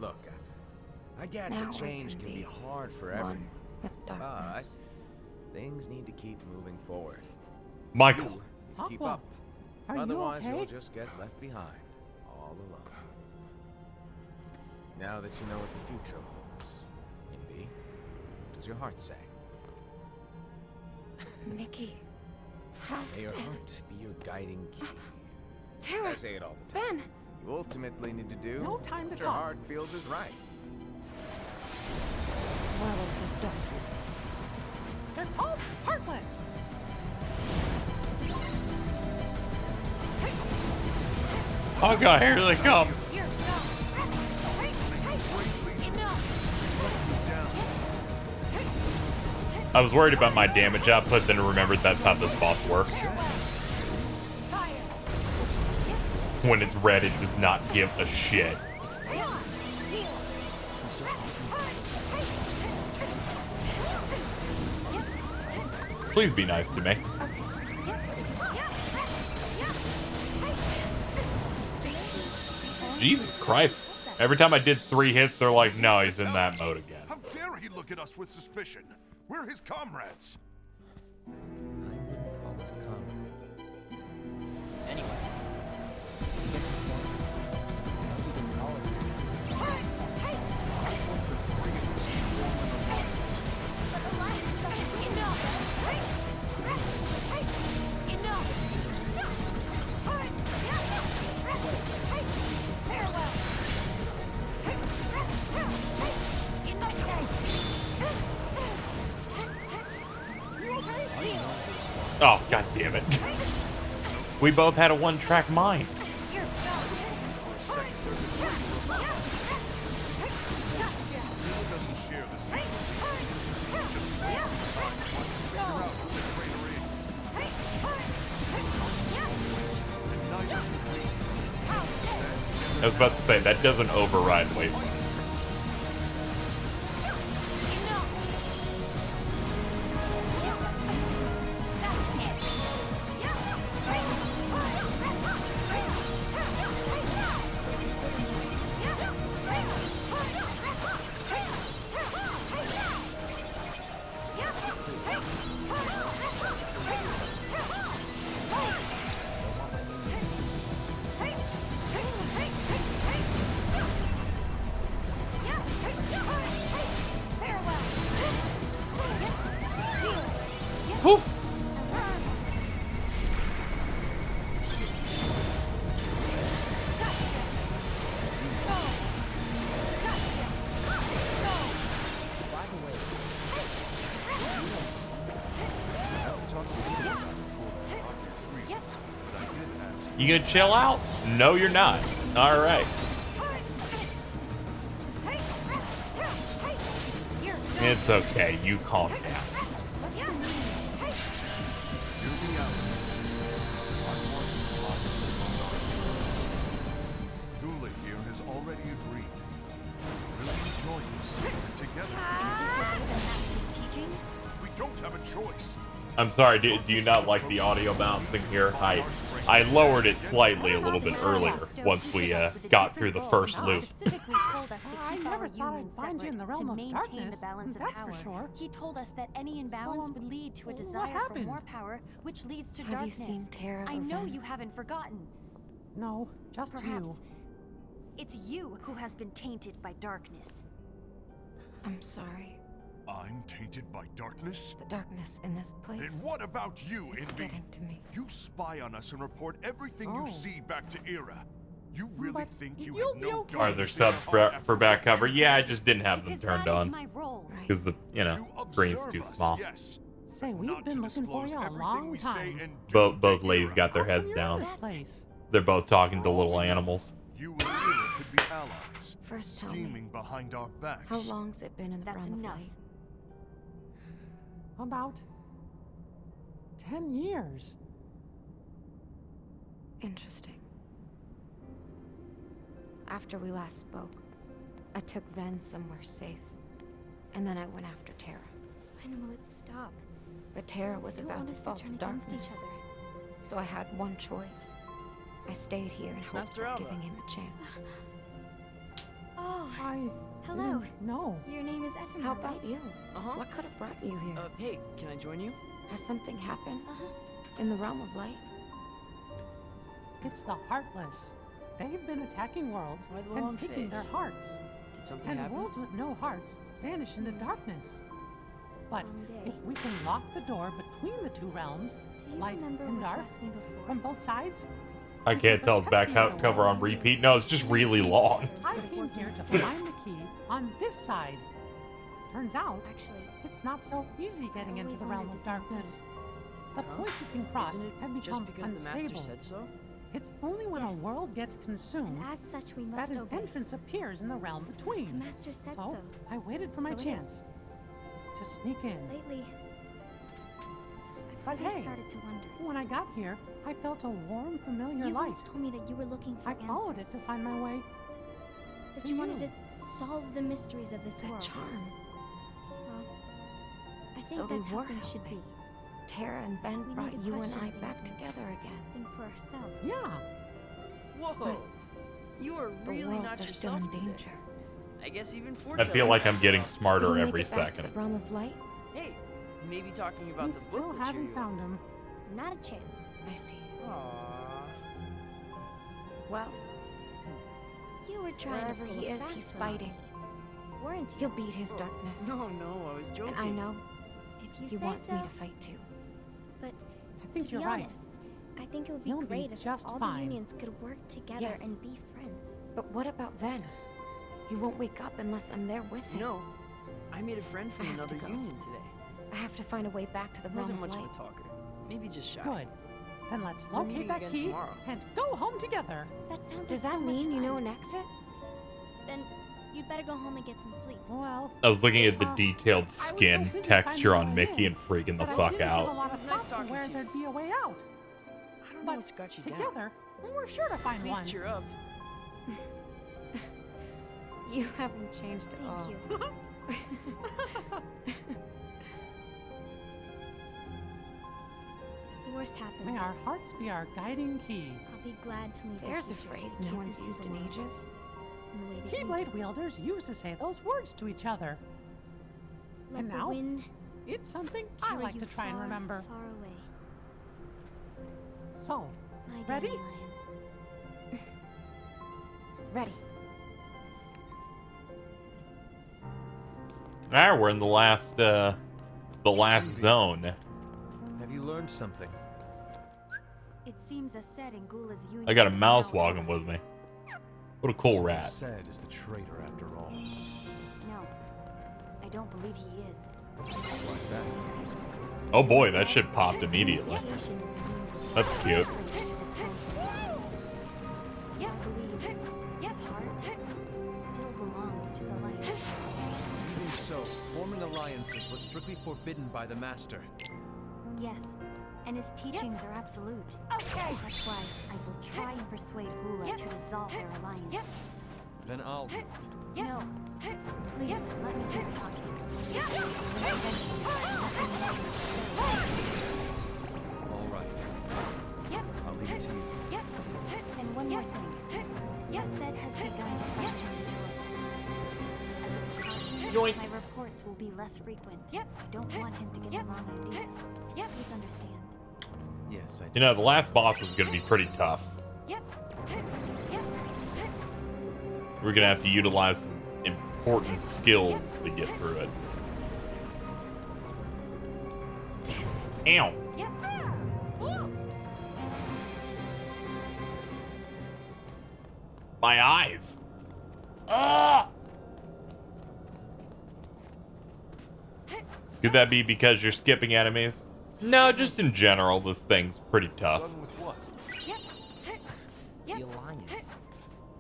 D: Look, I get
F: Now
D: that
F: we
D: change
F: can
D: can be
F: be
D: hard for
F: one
D: everyone.
F: with
D: But
F: darkness.
D: things need to keep moving forward.
A: Michael.
D: You need to keep
J: Aqua,
D: up.
J: are you
D: Otherwise,
J: okay?
D: you'll just get left behind, all alone. Now that you know what the future holds, Indy, what does your heart say?
F: Mickey, how
D: May your heart be your guiding key.
H: Terra!
D: I say it all the time.
H: Ben!
D: You ultimately need to do
J: No time to
D: what your
J: talk.
D: heart feels is right.
F: dwellers of darkness.
J: They're called heartless.
A: Oh god, here they come.
H: You're gone! Enough!
A: I was worried about my damage output, then remembered that's how this boss works.
H: Fire!
A: When it's red, it does not give a shit. Please be nice to me. Jesus Christ. Every time I did 3 hits, they're like, no, he's in that mode again.
I: How dare he look at us with suspicion? We're his comrades.
K: I wouldn't call us comrades. Anyway, to get to the point, now you can call us your destiny.
A: Oh, god damn it. We both had a one-track mind. I was about to say, that doesn't override Wasteland. Whew. You gonna chill out? No, you're not. All right. It's okay. You calm down.
I: Dula here has already agreed. Will you join us? And together,
C: Disobey the master's teachings?
I: we don't have a choice.
A: I'm sorry, do you not like the audio balancing here? I lowered it slightly a little bit earlier once we got through the first loop.
C: Specifically told us to
F: I
C: keep
F: never
C: our
F: thought I'd
C: union
F: find you in the
C: separate,
F: realm
C: to
F: of
C: maintain
F: darkness,
C: the balance of
F: that's
C: power.
F: for sure.
C: He told us that any imbalance would lead to a
F: what
C: desire for
F: happened?
C: more power, which leads to
F: Have you
C: darkness.
F: seen Terra
C: I
F: or
C: know
F: Ven?
C: you haven't forgotten.
F: No, just
C: Perhaps
F: you.
C: it's you who has been tainted by darkness.
F: I'm sorry.
I: I'm tainted by darkness?
F: The darkness in this place.
I: Then what about you,
F: It's
I: Envy?
F: getting to me.
I: You spy on us and report everything
F: Oh.
I: you see back to Era. You really
M: But
I: think you
M: you'll
I: had
M: be
I: no
M: okay.
A: Are there subs for back cover? Yeah, I just didn't have them
C: Because
A: turned
C: that is
A: on
C: my role.
A: because the screen's
I: observe
A: too
I: us,
A: small.
I: Yes,
M: Say, we've
I: not
M: been
I: to
M: looking for
I: disclose
M: you a
I: everything
M: long
I: we say
M: time.
I: and do
A: Both
I: to
A: ladies
I: Ira.
A: got their
M: How come
A: heads
M: you're in
A: down.
M: this place?
A: They're both talking to
I: For all
A: little
I: we know,
A: animals.
I: You and Ira could be allies,
F: First tell me,
I: scheming behind our backs.
F: how long's it been in the
C: That's
F: realm
C: enough.
F: of light?
M: About 10 years.
F: Interesting. After we last spoke, I took Ven somewhere safe. And then I went after Terra.
H: When will it stop?
F: But Terra was
H: You
F: about
H: want
F: to
H: us
F: fall
H: to
F: to
H: turn against
F: darkness.
H: each other.
F: So I had one choice. I stayed here in hopes
J: Master
F: of
J: Alba.
F: giving him a chance.
H: Oh,
M: I
H: hello.
M: didn't know.
H: Your name is Ephemera,
F: How about
H: right?
F: you?
J: Uh-huh.
F: What could have brought you here?
J: Hey, can I join you?
F: Has something happened
H: Uh-huh.
F: in the realm of light?
M: It's the Heartless. They've been attacking worlds
J: Why the long
M: and taking their
J: face?
M: hearts.
J: Did something
M: And
J: happen?
M: worlds with no hearts vanish into darkness. But
H: Long day.
M: if we can lock the door between the two realms,
H: Do you
M: light
H: remember
M: and
H: what
M: dark,
H: you asked me before?
M: from both sides,
A: I can't tell it's back cover on repeat. No, it's just really long.
M: I came here to find the key on this side. Turns out,
H: Actually,
M: it's not so easy getting into
H: always
M: the realm
H: wondered
M: of
H: the same
M: darkness. The
J: Huh?
M: points you can cross
J: Isn't it
M: have
J: just
M: become
J: because the master
M: unstable.
J: said so?
M: It's only when
H: Yes.
M: a world gets
H: and
M: consumed
H: as such, we
M: that
H: must
M: an
H: obey.
M: entrance appears in the realm
H: The
M: between.
H: master said so.
M: I waited for my
H: So it is.
M: chance to sneak in.
H: Lately,
M: But
H: I've really
M: hey,
H: started to wonder.
M: when I got here, I felt a warm, familiar
H: You
M: light.
H: once told me that you were looking for
M: I followed it
H: answers.
M: to find my way.
H: That
M: to
H: you wanted
M: you.
H: to solve the mysteries of this
F: That
H: world.
F: charm.
H: Well, I think
F: So they
H: that's how
F: were
H: things should be.
F: helping. Terra and Ben
H: We
F: brought
H: need to
F: you and
H: question
F: I
H: things
F: back
H: and
F: together again.
H: Think for ourselves.
M: Yeah,
J: Whoa! You are
F: The
J: really
F: worlds
J: not
F: are still
J: yourself
F: in
J: today.
F: danger.
J: I guess even
A: I
J: Foreteller.
A: feel like I'm getting
F: Did
A: smarter
F: he
A: every
F: make it back to
A: second.
F: the realm of light?
J: Hey, maybe talking about
M: we
J: the
M: still
J: book will cheer
M: haven't
J: you
M: found him.
H: Not a chance.
F: I see.
J: Aww.
F: Well,
H: You were trying
F: wherever
H: to pull
F: he
H: a
F: is,
H: fast
F: he's
H: one on
F: fighting.
H: me, weren't you?
F: He'll beat his
J: Oh,
F: darkness.
J: No, I was joking.
F: And I know
H: If you
F: he
H: say
F: wants
H: so.
F: me to fight too.
H: But
M: I think
H: to
M: you're
H: be
M: right.
H: honest, I think it would be
M: He'll be
H: great if
M: just
H: all
M: fine.
H: the unions could work together
F: Yes.
H: and be friends.
F: But what about Ven? He won't wake up unless I'm there with him.
J: No, I made a friend
F: I
J: from
F: have to
J: another
F: go.
J: union today.
F: I have to find a way back to the
J: He
F: realm
J: wasn't
F: of
J: much
F: light.
J: of a talker. Maybe just shy.
M: Good. Then let's
J: We're
M: locate
J: meeting
M: that
J: again
M: key
J: tomorrow.
M: and go home together.
H: That sounds
F: Does
H: like
F: that
H: so much
F: mean you know
H: fun.
F: an exit?
H: Then you'd better go home and get some sleep.
M: Well,
A: I was looking at the
M: Uh,
A: detailed
M: so
A: skin
M: busy
A: texture
M: finding
A: on
M: my way
A: Mickey
M: in,
A: and freaking the
M: but I
A: fuck
M: didn't have a
A: out.
M: lot of
J: It was nice
M: thought to
J: talking
M: where
J: to you.
M: there'd be a way out.
J: I don't know
M: But
J: what's got you down.
M: together, we're sure to find
J: Please
M: one.
J: cheer up.
F: You haven't changed at all.
H: Thank you. If the worst happens,
M: May our hearts be our guiding key.
H: I'll be glad to leave
F: There's
H: the
F: a
H: future to
F: phrase
H: the
F: no
H: kids
F: one's
H: who see
F: used
H: the
F: in
H: world
F: ages.
H: in the way that you do.
M: Keyblade wielders used to say those words to each other.
H: Let
M: and
H: the
M: now,
H: wind
M: it's something I
H: carry
M: like
H: you
M: to try and
H: far,
M: remember.
H: far away.
M: So,
H: My
M: Ready?
H: dandelions.
F: Ready.
A: Alright, we're in the last zone.
G: Have you learned something?
C: It seems as said in Gula's union.
A: I got a mouse walking with me. What a cool
G: So
A: rat.
G: Said is the traitor after all.
C: No, I don't believe he is.
G: Why's that?
A: Oh boy, that shit popped immediately.
C: Education is a means of
A: That's cute.
C: So I believe yes, heart still belongs to the light.
G: Even so, forming alliances was strictly forbidden by the Master.
C: Yes, and his teachings are absolute. Okay. That's why I will try and persuade Gula to dissolve their alliance.
G: Then I'll do it.
C: No, please let me do the talking. Eventually, let me know
G: All right.
C: Yep.
G: I'll leave it to you.
C: Yep. And one more thing. Yes, Zed has begun to question the two of us. As a precaution,
A: Yoink.
C: my reports will be less frequent. Yep. I don't want him to get the wrong idea. Yep. Please understand.
G: Yes, I do.
A: You know, the last boss is gonna be pretty tough.
C: Yep. Yep.
A: We're gonna have to utilize some important skills to get through it. Ow.
C: Yep.
A: My eyes. Ah! Could that be because you're skipping enemies? No, just in general, this thing's pretty tough.
I: Done with what?
K: The Alliance.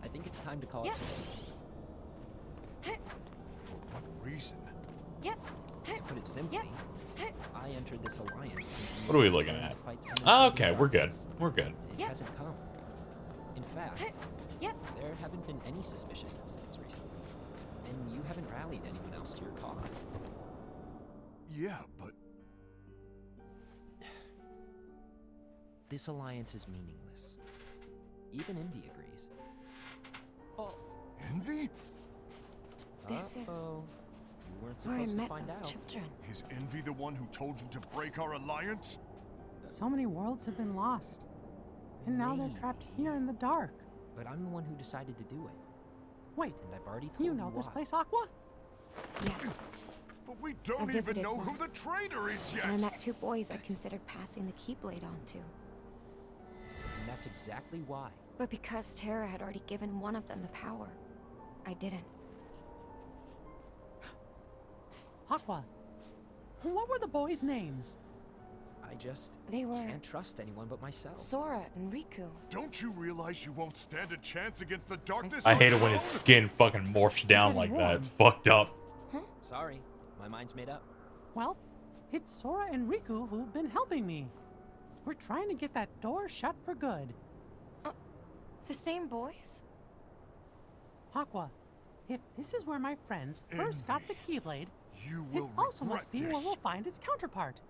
K: I think it's time to call it quits.
I: For what reason?
K: To put it simply, I entered this alliance.
A: What are we looking at? Oh, okay, we're good. We're good.
K: It hasn't come. In fact, there haven't been any suspicious incidents recently, and you haven't rallied anyone else to your cause.
I: Yeah, but
K: This alliance is meaningless. Even Envy agrees. Oh,
I: Envy?
F: This is
K: you weren't
F: where I
K: supposed to
F: met
K: find
F: those
K: out.
F: children.
I: Is Envy the one who told you to break our alliance?
M: So many worlds have been lost. And now they're trapped here in the dark.
K: But I'm the one who decided to do it.
M: Wait,
K: And I've already told
M: you know this
K: why.
M: place, Aqua?
F: Yes.
I: But we don't even
F: visited
I: know who the
F: once.
I: traitor is yet!
F: And I met two boys I considered passing the Keyblade on to.
K: And that's exactly why.
F: But because Terra had already given one of them the power, I didn't.
M: Aqua, what were the boys' names?
K: I just
F: They were
K: can't trust anyone but myself.
F: Sora and Riku.
I: Don't you realize you won't stand a chance against the darkness?
A: I hate it
I: on
A: when
I: your
A: his
I: own?
A: skin fucking morphs down like that. It's fucked up.
K: Sorry, my mind's made up.
M: Well, it's Sora and Riku who've been helping me. We're trying to get that door shut for good.
F: The same boys?
M: Aqua, if this is where my friends first got the Keyblade,
I: You
M: it
I: will
M: also
I: regret
M: must be where
I: this.
M: we'll find its counterpart.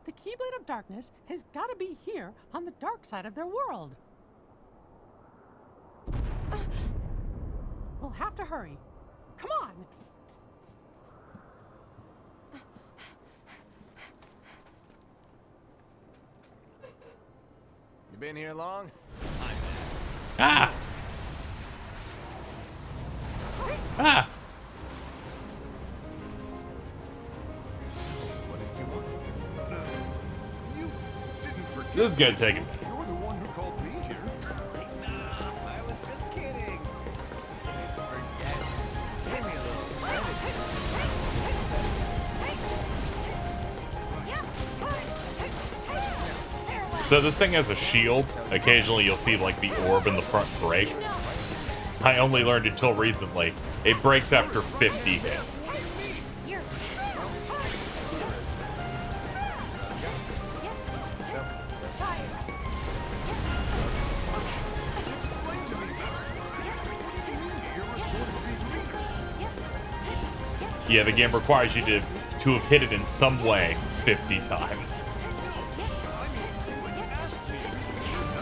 M: The Keyblade of Darkness has got to be here on the dark side of their world. We'll have to hurry. Come on!
D: You been here long?
A: Ah! Ah!
I: What did you want? You didn't forget.
A: This is gonna take a minute.
I: You're the one who called me here.
D: I was just kidding. Didn't forget. Give me a little
A: So this thing has a shield. Occasionally you'll see like the orb in the front break. I only learned until recently. It breaks after 50 hits.
I: Explain to me, Master. What do you mean Era's going to be leader?
A: Yeah, the game requires you to have hit it in some way 50 times.
I: When you asked me,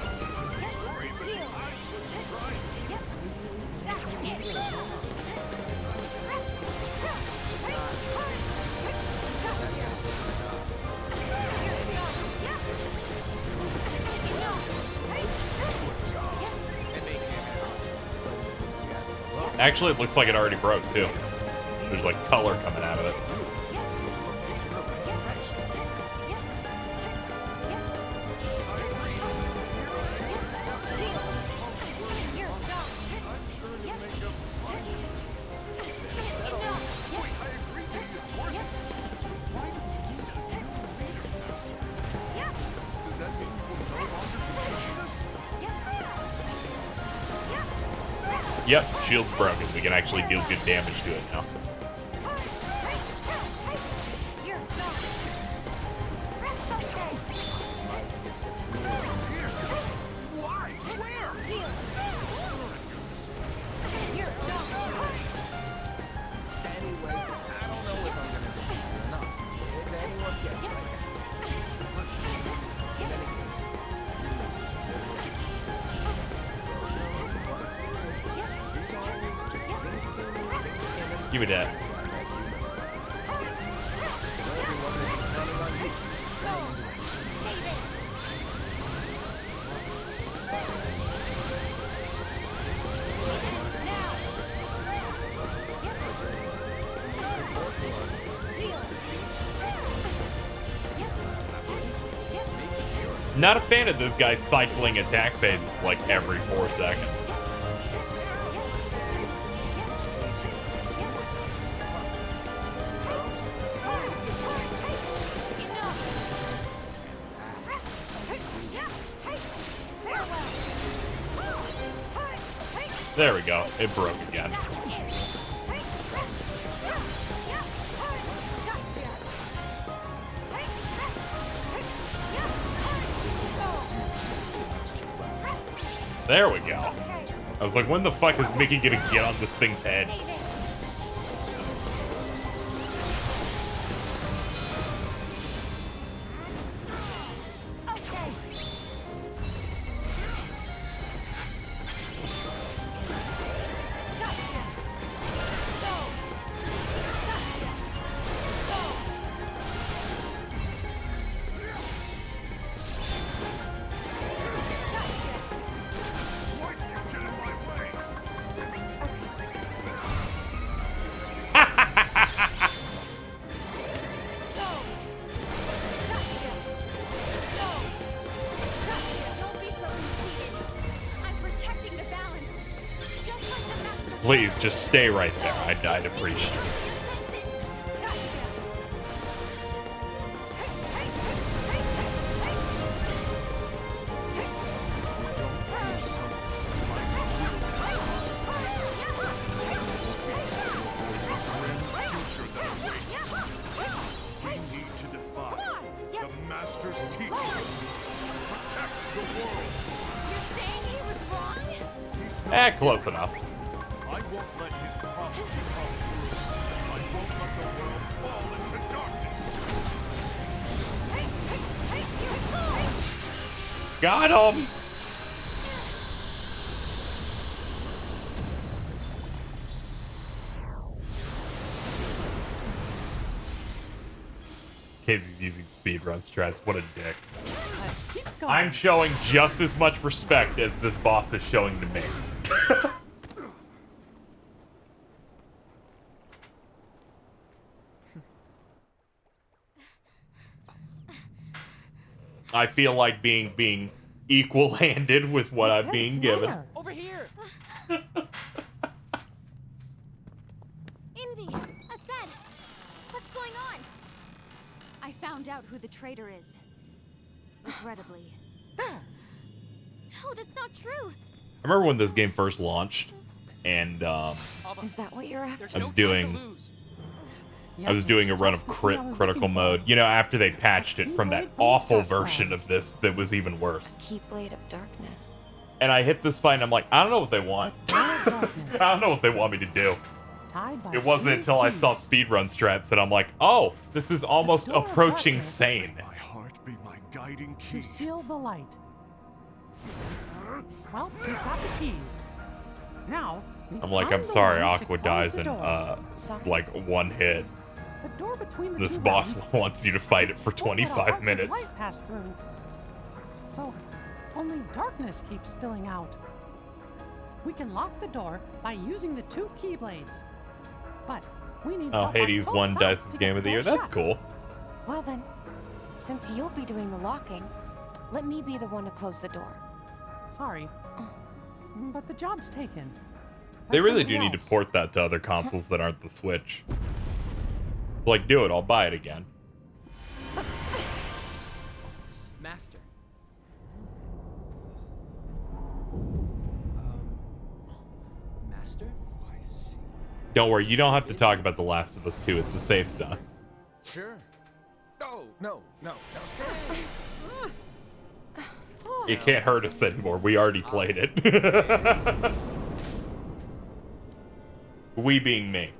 I: that's a true story, but I wasn't trying.
A: Actually, it looks like it already broke too. There's like color coming out of it.
I: Does that mean you will no longer be teaching us?
A: Yep, shield's broken. We can actually deal good damage to it now.
I: Why? Where?
D: Anyway, I don't know if I'm gonna receive it or not. It's anyone's guess right now. In any case, you know this These are always just little
A: Give me that. Not a fan of this guy cycling attack phases like every 4 seconds. There we go. It broke again. There we go. I was like, when the fuck is Mickey gonna get on this thing's head? Please, just stay right there. I'd appreciate it.
I: We need to defy the Master's teachings to protect the world.
H: You're saying he was wrong?
A: Eh, close enough.
I: I won't let his prophecy come true. I won't let the world fall into darkness.
A: Got him! Casey's using speedrun strats. What a dick. I'm showing just as much respect as this boss is showing to me. I feel like being equal-handed with what I'm being given.
J: Over here.
H: Envy, Ascend, what's going on?
C: I found out who the traitor is. Regrettably.
H: No, that's not true.
A: I remember when this game first launched, and
C: Is that what you're after?
A: I was doing a run of critical mode. You know, after they patched it from that awful version of this that was even worse.
C: Keyblade of Darkness.
A: And I hit this fight, and I'm like, I don't know what they want. I don't know what they want me to do. It wasn't until I saw speedrun strats that I'm like, oh, this is almost approaching sane.
I: My heart be my guiding key.
M: To seal the light. Well, we've got the keys. Now,
A: I'm like, I'm sorry, Aqua dies in like one hit.
M: The door between the
A: This
M: two
A: boss
M: realms
A: wants you to fight it for
M: won't let a
A: 25
M: heart with
A: minutes.
M: light pass through. So, only darkness keeps spilling out. We can lock the door by using the two keyblades. But we need
A: Oh,
M: help on
A: Hades
M: both
A: won
M: sides
A: Dice's
M: to
A: Game
M: get
A: of the Year.
M: the door
A: That's
M: shut.
A: cool.
C: Well then, since you'll be doing the locking, let me be the one to close the door.
M: Sorry, but the job's taken.
A: They
M: by
A: really
M: somebody
A: do need to
M: else.
A: port that to other consoles that aren't the Switch. It's like, do it, I'll buy it again.
J: Master. Master?
G: I see.
A: Don't worry, you don't have to talk about The Last of Us 2. It's a safe zone.
D: Sure. Oh, no, stay.
A: It can't hurt us anymore. We already played it. We being me.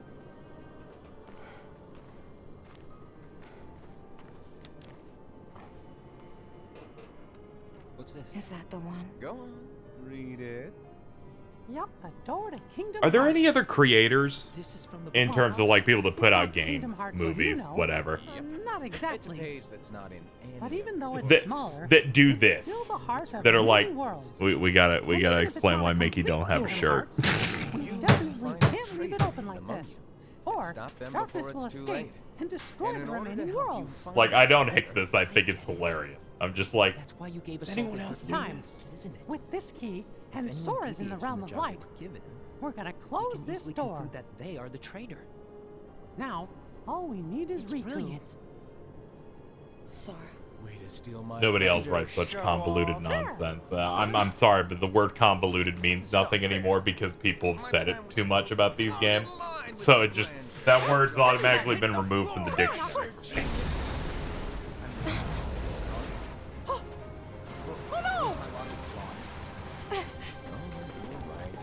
J: What's this?
C: Is that the one?
D: Go on, read it.
M: Yep, the door to Kingdom
A: Are there any
M: Hearts.
A: other creators
J: This is from the
A: in
J: book.
A: terms of like people that put
M: It's
A: out
M: like Kingdom
A: games,
M: Hearts, so you
A: movies,
M: know.
A: whatever,
M: Not
D: It's a
M: exactly.
D: page that's not in any
M: But
D: of
M: even though it's
A: that
M: smaller,
A: that do
M: it's
A: this,
M: still the heart of
A: that are
M: many
A: like,
M: worlds.
A: we gotta
M: And even if it's
A: explain
M: not
A: why
M: a
A: Mickey
M: complete
A: don't have a
M: Kingdom
A: shirt.
M: Hearts, we
D: You must
M: definitely
D: find a
M: can't leave it
D: traitor
M: open
D: in
M: like
D: among
M: this.
D: you.
M: Or
D: Stop them
M: darkness
D: before
M: will
D: it's too
M: escape
D: late.
M: and destroy
D: And
M: the
D: in order to
M: remaining
D: help you
M: worlds.
D: find
A: Like, I don't
D: this
A: hate this. I think it's hilarious. I'm just like,
J: That's why you gave us
G: anyone
J: all the
G: else
J: good
M: time.
J: news, isn't it?
M: With this key and
J: If anyone
M: Sora's in the
J: deviates from
M: realm of
J: job they
M: light,
J: were given,
M: we're gonna
J: we
M: close
J: can
M: this
J: easily
M: door.
J: conclude that they are the traitor.
M: Now, all we need is
J: It's
M: Riku.
J: brilliant.
C: Sora.
D: Way to steal my
A: Nobody else
D: thunder.
A: writes such
D: Show
A: convoluted
D: off.
A: nonsense. I'm sorry, but the word convoluted means nothing anymore because people have said it too much about these games. So it just, that word's automatically been removed from the dictionary.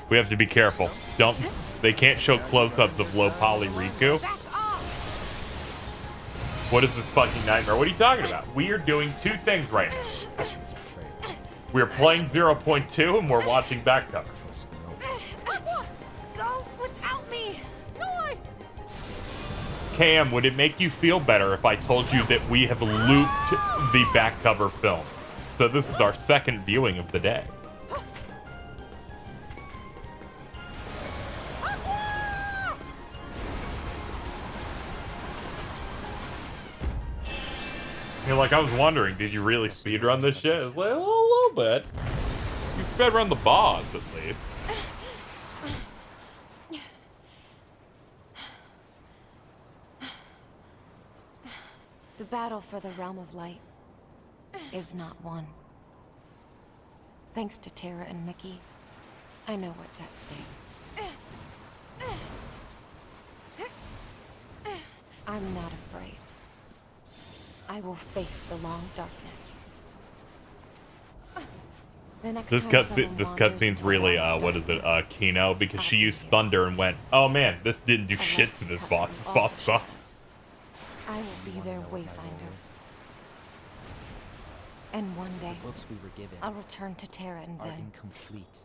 A: We have to be careful. They can't show close-ups of low poly Riku. What is this fucking nightmare? What are you talking about? We are doing two things right now. We're playing 0.2 and we're watching back cover.
H: Go without me.
A: Cam, would it make you feel better if I told you that we have looped the back cover film? So this is our second viewing of the day. You're like, I was wondering, did you really speedrun this shit? It's like, a little bit. You speedrun the boss, at least.
F: The battle for the Realm of Light is not won. Thanks to Terra and Mickey, I know what's at stake. I'm not afraid. I will face the long darkness. The next
A: This
F: time someone
A: cutscene's really what is it, Kino, because she used thunder and went, oh man, this didn't do shit to this boss. This boss sucks.
F: I will be their wayfinder. And one day,
K: Books we were given
F: I'll return to Terra and
K: are
F: Ven.
K: incomplete.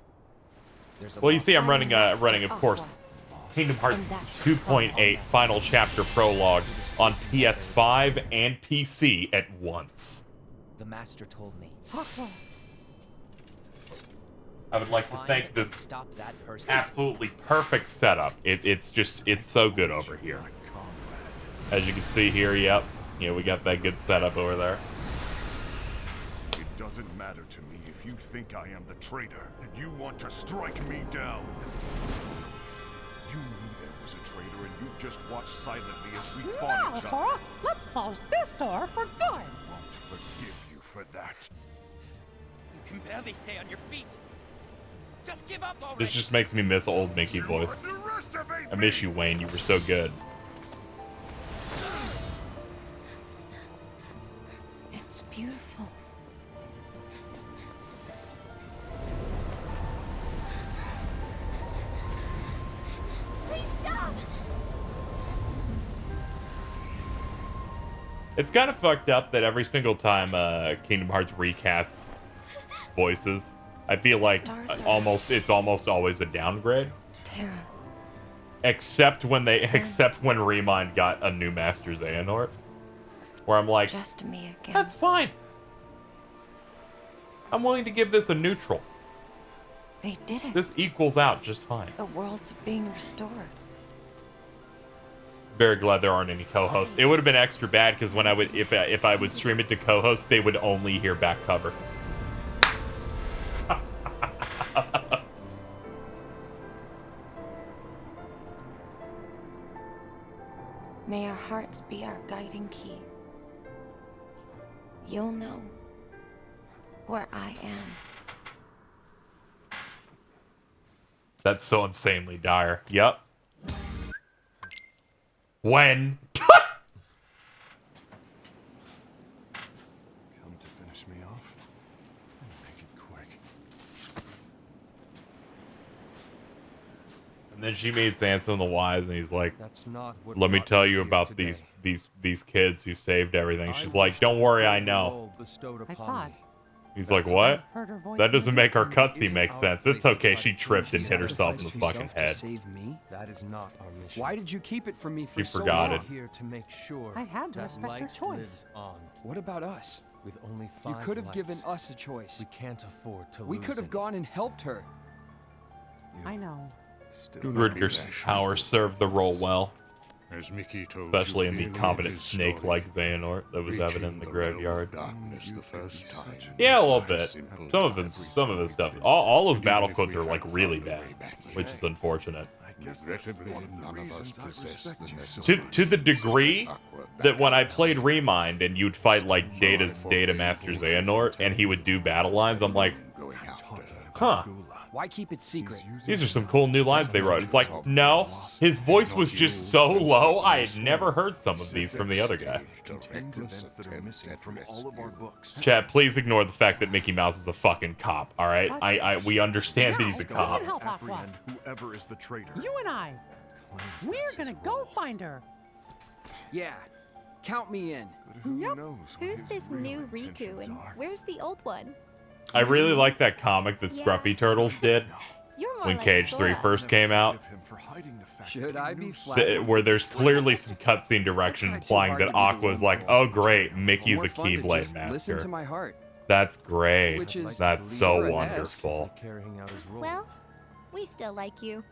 K: There's a
A: Well, you
K: lost
A: see, I'm
K: art.
A: running, of course, Kingdom Hearts 2.8 Final Chapter Prologue on PS5 and PC at once.
K: The master told me.
A: I would like to thank this
K: Stop that person.
A: absolutely perfect setup. It's so good over here. As you can see here, yep. Yeah, we got that good setup over there.
I: It doesn't matter to me if you think I am the traitor and you want to strike me down. You knew there was a traitor and you just watched silently as we fought
M: Now,
I: each other.
M: Sora, let's close this door for good.
I: I won't forgive you for that.
J: You can barely stay on your feet. Just give up already.
A: This just makes me miss old Mickey voice. I miss you, Wayne. You were so good.
F: It's beautiful.
H: Please stop.
A: It's kind of fucked up that every single time Kingdom Hearts recasts voices, I feel like it's almost always a downgrade.
F: Terra.
A: Except when Remind got a new Master Xehanort, where I'm like,
F: Just me again.
A: that's fine. I'm willing to give this a neutral.
F: They did it.
A: This equals out just fine.
F: The world's being restored.
A: Very glad there aren't any co-hosts. It would have been extra bad because when if I would stream it to co-hosts, they would only hear back cover.
F: May our hearts be our guiding key. You'll know where I am.
A: That's so insanely dire. Yep. When?
I: Come to finish me off? Make it quick.
A: And then she meets Ansem the Wise, and he's like,
G: That's not what
A: "Let me
G: brought
A: tell
G: me
A: you
G: here
A: about
G: today.
A: these kids who saved everything."
G: I
A: She's like,
G: wish
A: "Don't
G: to
A: worry, I
G: fulfill the
A: know."
G: role bestowed
M: I
G: upon
M: thought.
G: me.
A: He's like,
G: That's
A: "What?
M: Heard her voice
A: That
M: in the
A: doesn't make our
M: distance.
A: cutscene make sense. It's okay. She tripped and hit herself in the fucking head.
N: Save me?
G: That is not our mission.
N: Why did you keep it from me for
A: You
N: so
A: forgot
N: long?
A: it.
G: Here to make sure
M: I had to
G: that
M: respect her
G: light
M: choice.
G: lives on.
N: What about us?
G: With only
N: You
G: 5
N: could have given
G: lights,
N: us a choice.
G: We can't afford to
N: We
G: lose
N: could have
G: any.
N: gone and helped her.
M: I know.
A: Rutger's power served the role well,
B: As Mickey told
A: especially
B: you
A: in the
B: clearly
A: competent
B: his
A: snake-like Xehanort that was
B: reaching
A: evident in the
B: the realm of
A: graveyard.
B: darkness the first time
A: Yeah, a little
B: was not
A: bit.
B: simple
A: Some of
B: as
A: his stuff. All his
B: Even
A: battle
B: if
A: codes
B: we
A: are like
B: had
A: really
B: found a
A: bad,
B: way back
A: which
B: here.
A: is unfortunate.
G: I
I: guess that's
B: Regrettably,
I: one of the
B: none of us
I: reasons I
B: possess
I: respect
B: the
I: you so
B: necessary
I: much.
A: To the degree that when I played Remind and you'd fight like Data Master Xehanort and he would do battle lines, I'm like, huh.
N: Why keep it secret?
A: These are some cool new lines they wrote. It's like, no, his voice was just so low, I had never heard some of these from the other guy.
I: Contains events that are missing from all of our books.
A: Chat, please ignore the fact that Mickey Mouse is a fucking cop, alright? We understand that he's a
M: We can
A: cop.
M: help Aqua.
I: Apprehend whoever is the traitor.
M: You and I. We're gonna go find her.
N: Yeah, count me in.
I: But who knows what
H: Who's
I: his
H: this
I: real
H: new Riku
I: intentions
H: and
I: are.
H: where's the old one?
A: I really like that comic that
H: Yeah.
A: Scruffy Turtles did
H: You're more
A: when
H: like
A: Cage 3
H: Sora.
A: first came out.
I: Forgive him for hiding the fact
N: Should
I: that he
N: I be
I: knew
N: flattered?
A: Where there's clearly some cutscene direction
N: tried too
A: implying
N: hard
A: that
N: to be
A: Aqua's
N: the
A: like,
N: one
A: oh great, Mickey's
N: More
A: a
N: fun to
A: Keyblade
N: just Listen
A: master.
N: to my heart.
A: That's great.
N: Which is
A: That's so
N: Sora-esque.
A: wonderful.
G: Carrying out his role.
H: Well, we still like you.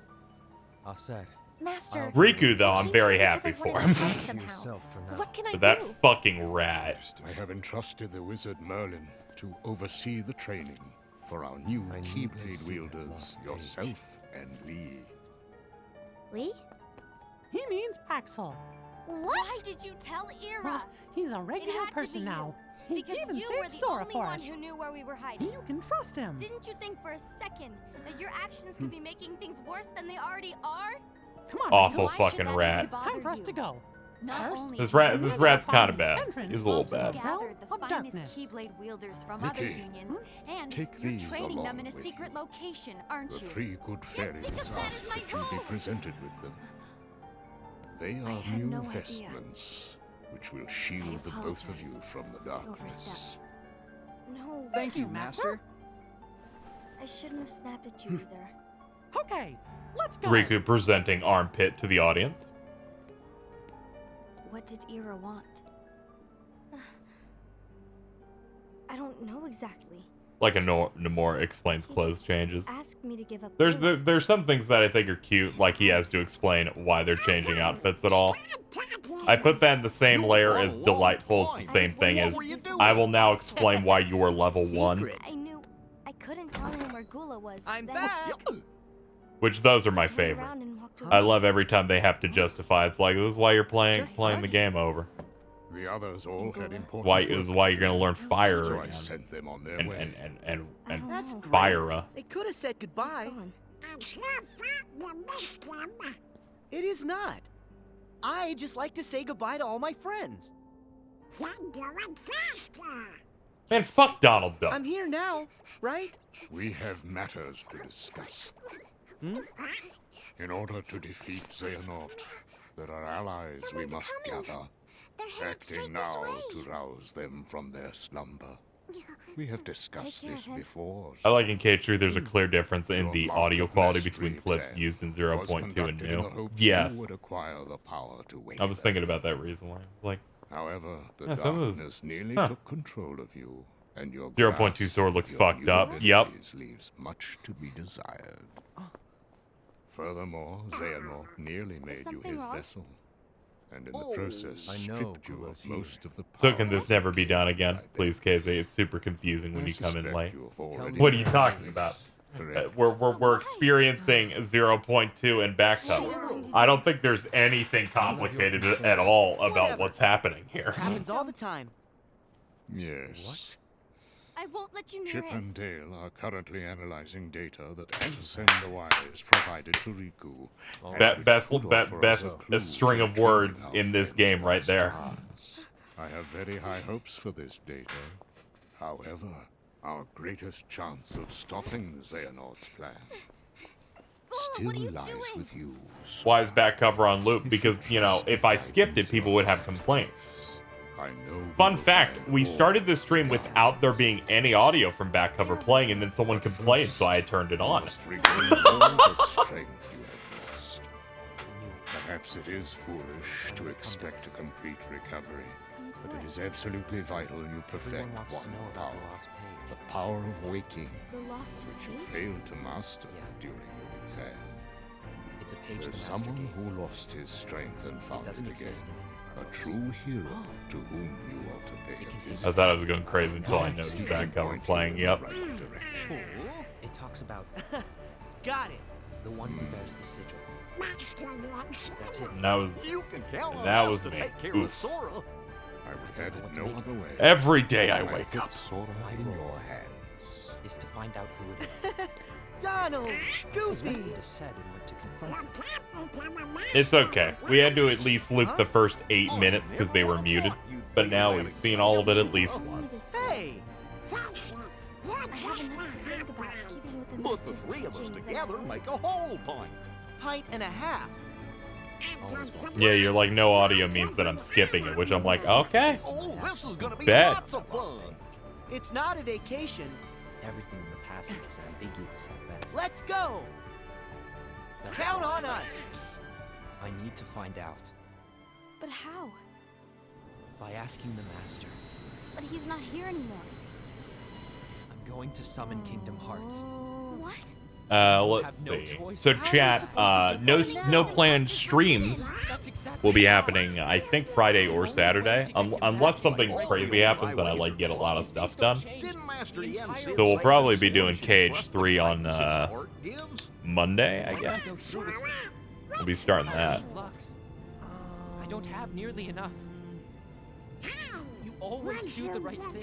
G: All said.
H: Master.
A: Riku, though,
H: I
A: I'm
H: came
A: very
H: here because
A: happy
H: I
A: for
H: wanted
A: him.
H: to help
G: To
H: somehow.
G: yourself for now.
H: What can I
A: But that
H: do?
A: fucking rat.
B: I have entrusted the wizard Merlin to oversee the training for our new
G: I need to
B: Keyblade
G: see that
B: wielders,
G: lost page.
B: yourself and Lee.
H: Lee?
M: He means Axel.
H: Why did you tell Ira?
M: Well, he's a
H: It
M: regular
H: had to
M: person
H: be
M: now.
H: you.
M: He
H: Because
M: even
H: you were
M: saved
H: the
M: Sora
H: only
M: for
H: one
M: us.
H: who knew where we were hiding.
M: You can trust him.
H: Didn't you think for a second that your actions could be making things worse than they already are?
M: Come on,
A: Awful
M: Riku.
H: Why should
A: fucking
H: that
A: rat.
H: even
M: It's time
H: bother
M: for us to
H: you?
M: go.
C: Not
M: First,
C: only
A: This
C: do you
A: rat, this
C: have
A: rat's
C: the
A: kind of
C: finest
A: bad.
M: entrance
A: He's a little
C: also
A: bad.
C: gathered the
M: of
C: finest
M: darkness.
C: Keyblade wielders from
B: Mickey,
C: other unions, and
B: take
C: you're
B: these
C: training them
B: along
C: in a
B: with
C: secret
B: you.
C: location, aren't
B: The
C: you?
B: three good fairies
H: because that
B: ask
H: is my
B: that you be
H: role.
B: presented with them. They are
F: had
B: new
F: no idea.
B: vestments, which will shield the both of you from the darkness.
F: Overstepped.
H: No.
N: Thank you,
M: you, Master.
N: Master.
H: I shouldn't have snapped at you either.
M: Okay, let's go.
A: Riku presenting armpit to the audience.
F: What did Ira want?
H: I don't know exactly.
A: Like a Nomura explains
H: He
A: clothes
H: just
A: changes.
H: Asked me to give up.
A: There's
H: Ira.
A: there's some things that I think are cute, like he has to explain why they're changing outfits at all. I put that in the same layer as delightful is the same thing as I will now explain why you are level 1,
H: I knew I couldn't tell him where Gula was.
N: I'm
H: then
N: back.
A: which those are my
H: turned
A: favorite.
H: around and walked
A: I
H: away.
A: love every time they have to justify. It's like this is why you're playing the game over.
B: The others all had important
A: Why
B: work
A: is why you're gonna learn fire
B: so I
A: again
B: sent them on their
A: and
B: way.
A: and
J: That's great.
A: fire.
J: They could have said
H: He's
J: goodbye.
H: gone.
J: It is not. I just like to say goodbye to all my friends.
A: Man, fuck Donald Duck.
J: I'm here now, right?
B: We have matters to discuss.
J: Hmm?
B: In order to defeat Xehanort, there are allies we must gather, acting now to rouse them from their slumber. We have discussed
H: care of
B: this
H: him.
B: before.
A: I like in K-True there's a clear difference in
B: Your
A: the
B: mock
A: audio
B: of
A: quality
B: mastery
A: between clips
B: exam
A: used in
B: was
A: 0.2 and
B: conducted in the
A: new.
B: hopes
A: Yes.
B: you would acquire the power to wake
A: I was
B: them.
A: thinking about that recently. I was like,
B: However, the
A: Yeah, some of those-
B: darkness nearly
A: huh.
B: took control of you, and your
A: 0.2
B: grasp
A: sword
B: of
A: looks
B: your
A: fucked
B: new
A: up. Yep.
B: abilities leaves much to be desired. Furthermore, Xehanort nearly made you
H: something
B: his
H: wrong?
B: vessel, and in the
J: Oh,
B: process
G: I know
B: stripped you
G: Gula's
B: of most of the
A: so
B: power
A: can this never be done again?
B: by them.
A: Please, KZ. It's super confusing when
B: I
A: you come in
B: suspect
A: late.
B: you have already
A: What are you
B: learned
A: talking
B: this.
A: about?
B: Correct.
A: We're experiencing 0.2 and back cover. I don't think there's anything complicated at all about what's happening here.
J: Happens all the time.
B: Yes.
G: What?
H: I won't let you near
B: Chip
H: him.
B: and Dale are currently analyzing data that transcend the wires provided to Riku. and which
A: Best
B: could offer us a clue
A: string
B: to
A: of words
B: retrieving our
A: in this
B: friend's
A: game right
B: lost
A: there.
B: hearts. I have very high hopes for this data. However, our greatest chance of stopping Xehanort's plan still lies with you.
A: Why is back cover on loop? Because, you know, if I skipped it, people would have complaints.
B: I know
A: Fun
B: you will
A: fact,
B: find
A: we
B: all
A: started this
B: the
A: stream
B: scars.
A: without there being any audio from back cover playing, and then someone complained, so I turned it
B: You
A: on.
B: must regain all the strength you have lost. Perhaps it is foolish to expect a complete recovery, but it is absolutely vital you perfect
G: Everyone wants
B: one
G: to know
B: power.
G: about the lost page.
B: The power of waking,
H: The lost
B: which you
H: page?
B: failed to master
K: Yeah.
B: during your exam.
K: It's a page the
B: There's
K: master
B: someone
K: gave.
B: who lost his strength and
K: It
B: found it
K: doesn't
B: again.
K: exist in any
B: A
K: of our
B: true
K: books.
B: hero to whom you ought to pay
K: It
B: a
K: contains
B: visit.
A: I thought I was going crazy until I noticed back cover playing. Yep.
K: It talks about
J: Got it.
K: The one who bears the sigil. That's it.
A: And that was,
L: You can count on
A: that
L: us
A: was
L: to
A: me.
L: take care
A: Oof.
L: of Sora.
B: I would have it no other way.
A: Every day I
B: When
A: wake
B: put
A: up.
B: Sora in your hands.
K: Is to find out who it is.
J: Donald!
K: I
J: Goofy!
K: suspected it said and went to confront him.
A: It's okay. We had to at least loop the first 8 minutes because they were muted. But now we've seen all of it at least once.
J: Hey!
H: I have enough to think about keeping with the
L: But the
H: master's
L: three of us
H: teachings
L: together
H: and-
L: make a whole pint.
J: Pint and a half.
A: Yeah, you're like, no audio means that I'm skipping it, which I'm like, okay.
L: Oh, this is gonna be
A: Bet.
L: lots of fun.
J: It's not a vacation.
K: Everything in the passage is ambiguous at best.
J: Let's go!
K: That's
J: Count
K: all.
J: on us!
K: I need to find out.
H: But how?
K: By asking the Master.
H: But he's not here anymore.
K: I'm going to summon Kingdom Hearts.
H: What?
A: Let's
K: have no
A: see.
K: choice.
A: So
K: How are we
A: chat,
K: supposed to
A: no planned streams
K: That's exactly
A: will be happening, I think Friday or Saturday, unless something crazy happens and I like get a lot of stuff done.
L: Didn't Master Yen
A: So we'll
L: say
A: probably
L: the
A: be doing
L: story should
A: Cage
L: trust
A: 3
L: the
A: on
L: guidance its heart gives?
A: Monday, I guess. We'll be starting that.
K: Lux. I don't have nearly enough. You always do the right thing.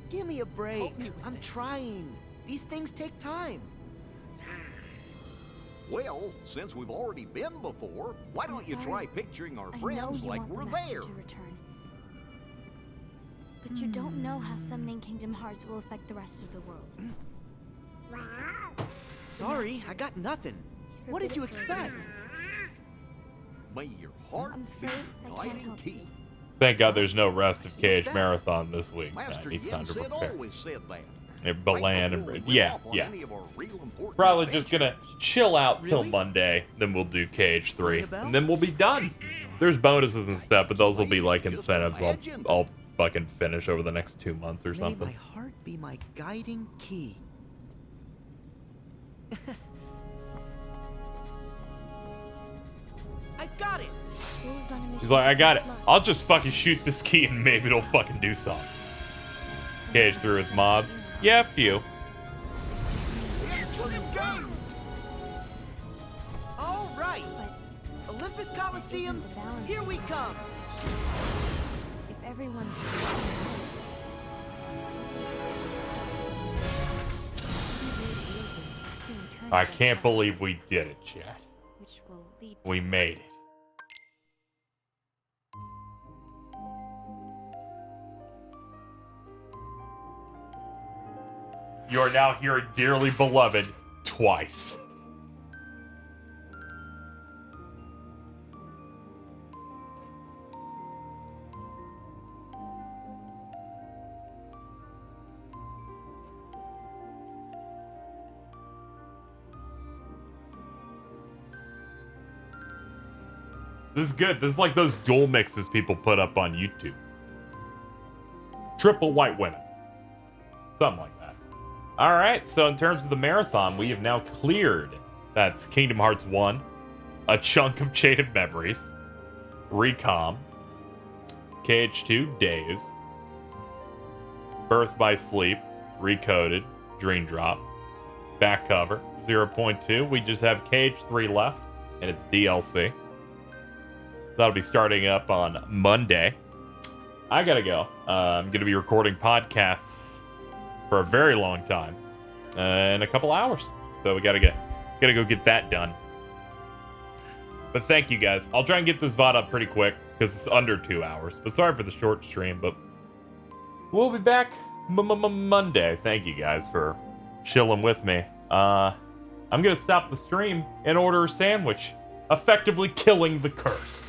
J: Give me a break.
K: Help me with
J: I'm
K: this.
J: trying. These things take time.
L: Well, since we've already been before, why don't you
H: sorry.
L: try picturing our
H: I know
L: friends
H: you
L: like
H: want
L: we're
H: the master
L: there?
H: to return. But you don't know how summoning Kingdom Hearts will affect the rest of the world.
J: Sorry, I got nothing. What did you expect?
L: May your heart
H: I'm
L: be
H: afraid I can't
L: guiding
H: help
L: key.
H: you.
A: Thank God there's no Rest of Cage
L: that?
A: Marathon this week. I
L: Master
A: need
L: Yen
A: time to
L: said
A: prepare.
L: always said that.
A: Balan
L: Right before we
A: and
L: went
A: yeah,
L: off on
A: yeah.
L: any of our real important
A: Probably just gonna
L: adventures.
A: chill out till
J: Really?
A: Monday, then we'll do Cage 3,
J: Ring a bell?
A: and then we'll be done. There's bonuses and stuff, but those will be like
L: Just
A: incentives
L: imagine.
A: I'll fucking finish over the next 2 months or
J: May
A: something.
J: my heart be my guiding key. I've got it!
H: School's on a mission
A: He's like,
H: to
A: I got it.
H: find Lux.
A: I'll just fucking shoot this key and maybe it'll fucking do something. Cage through his mods. Yeah, a few.
J: All right! Olympus Coliseum,
H: Isn't the balance
J: here we come!
H: If everyone's
A: I can't believe we did it, chat.
H: which will lead
A: We made it. You are now hearing Dearly Beloved twice. This is good. This is like those dual mixes people put up on YouTube. Triple white women. Something like that. Alright, so in terms of the marathon, we have now cleared. That's Kingdom Hearts 1, a chunk of Jaded Memories, Recom, KH2, Days, Birth by Sleep, Recoded, Dream Drop, Back Cover, 0.2. We just have KH3 left, and it's DLC. That'll be starting up on Monday. I gotta go. I'm gonna be recording podcasts for a very long time in a couple hours, so we gotta go get that done. But thank you guys. I'll try and get this VOD up pretty quick because it's under 2 hours. But sorry for the short stream, but we'll be back Monday. Thank you guys for chilling with me. I'm gonna stop the stream and order a sandwich, effectively killing the curse.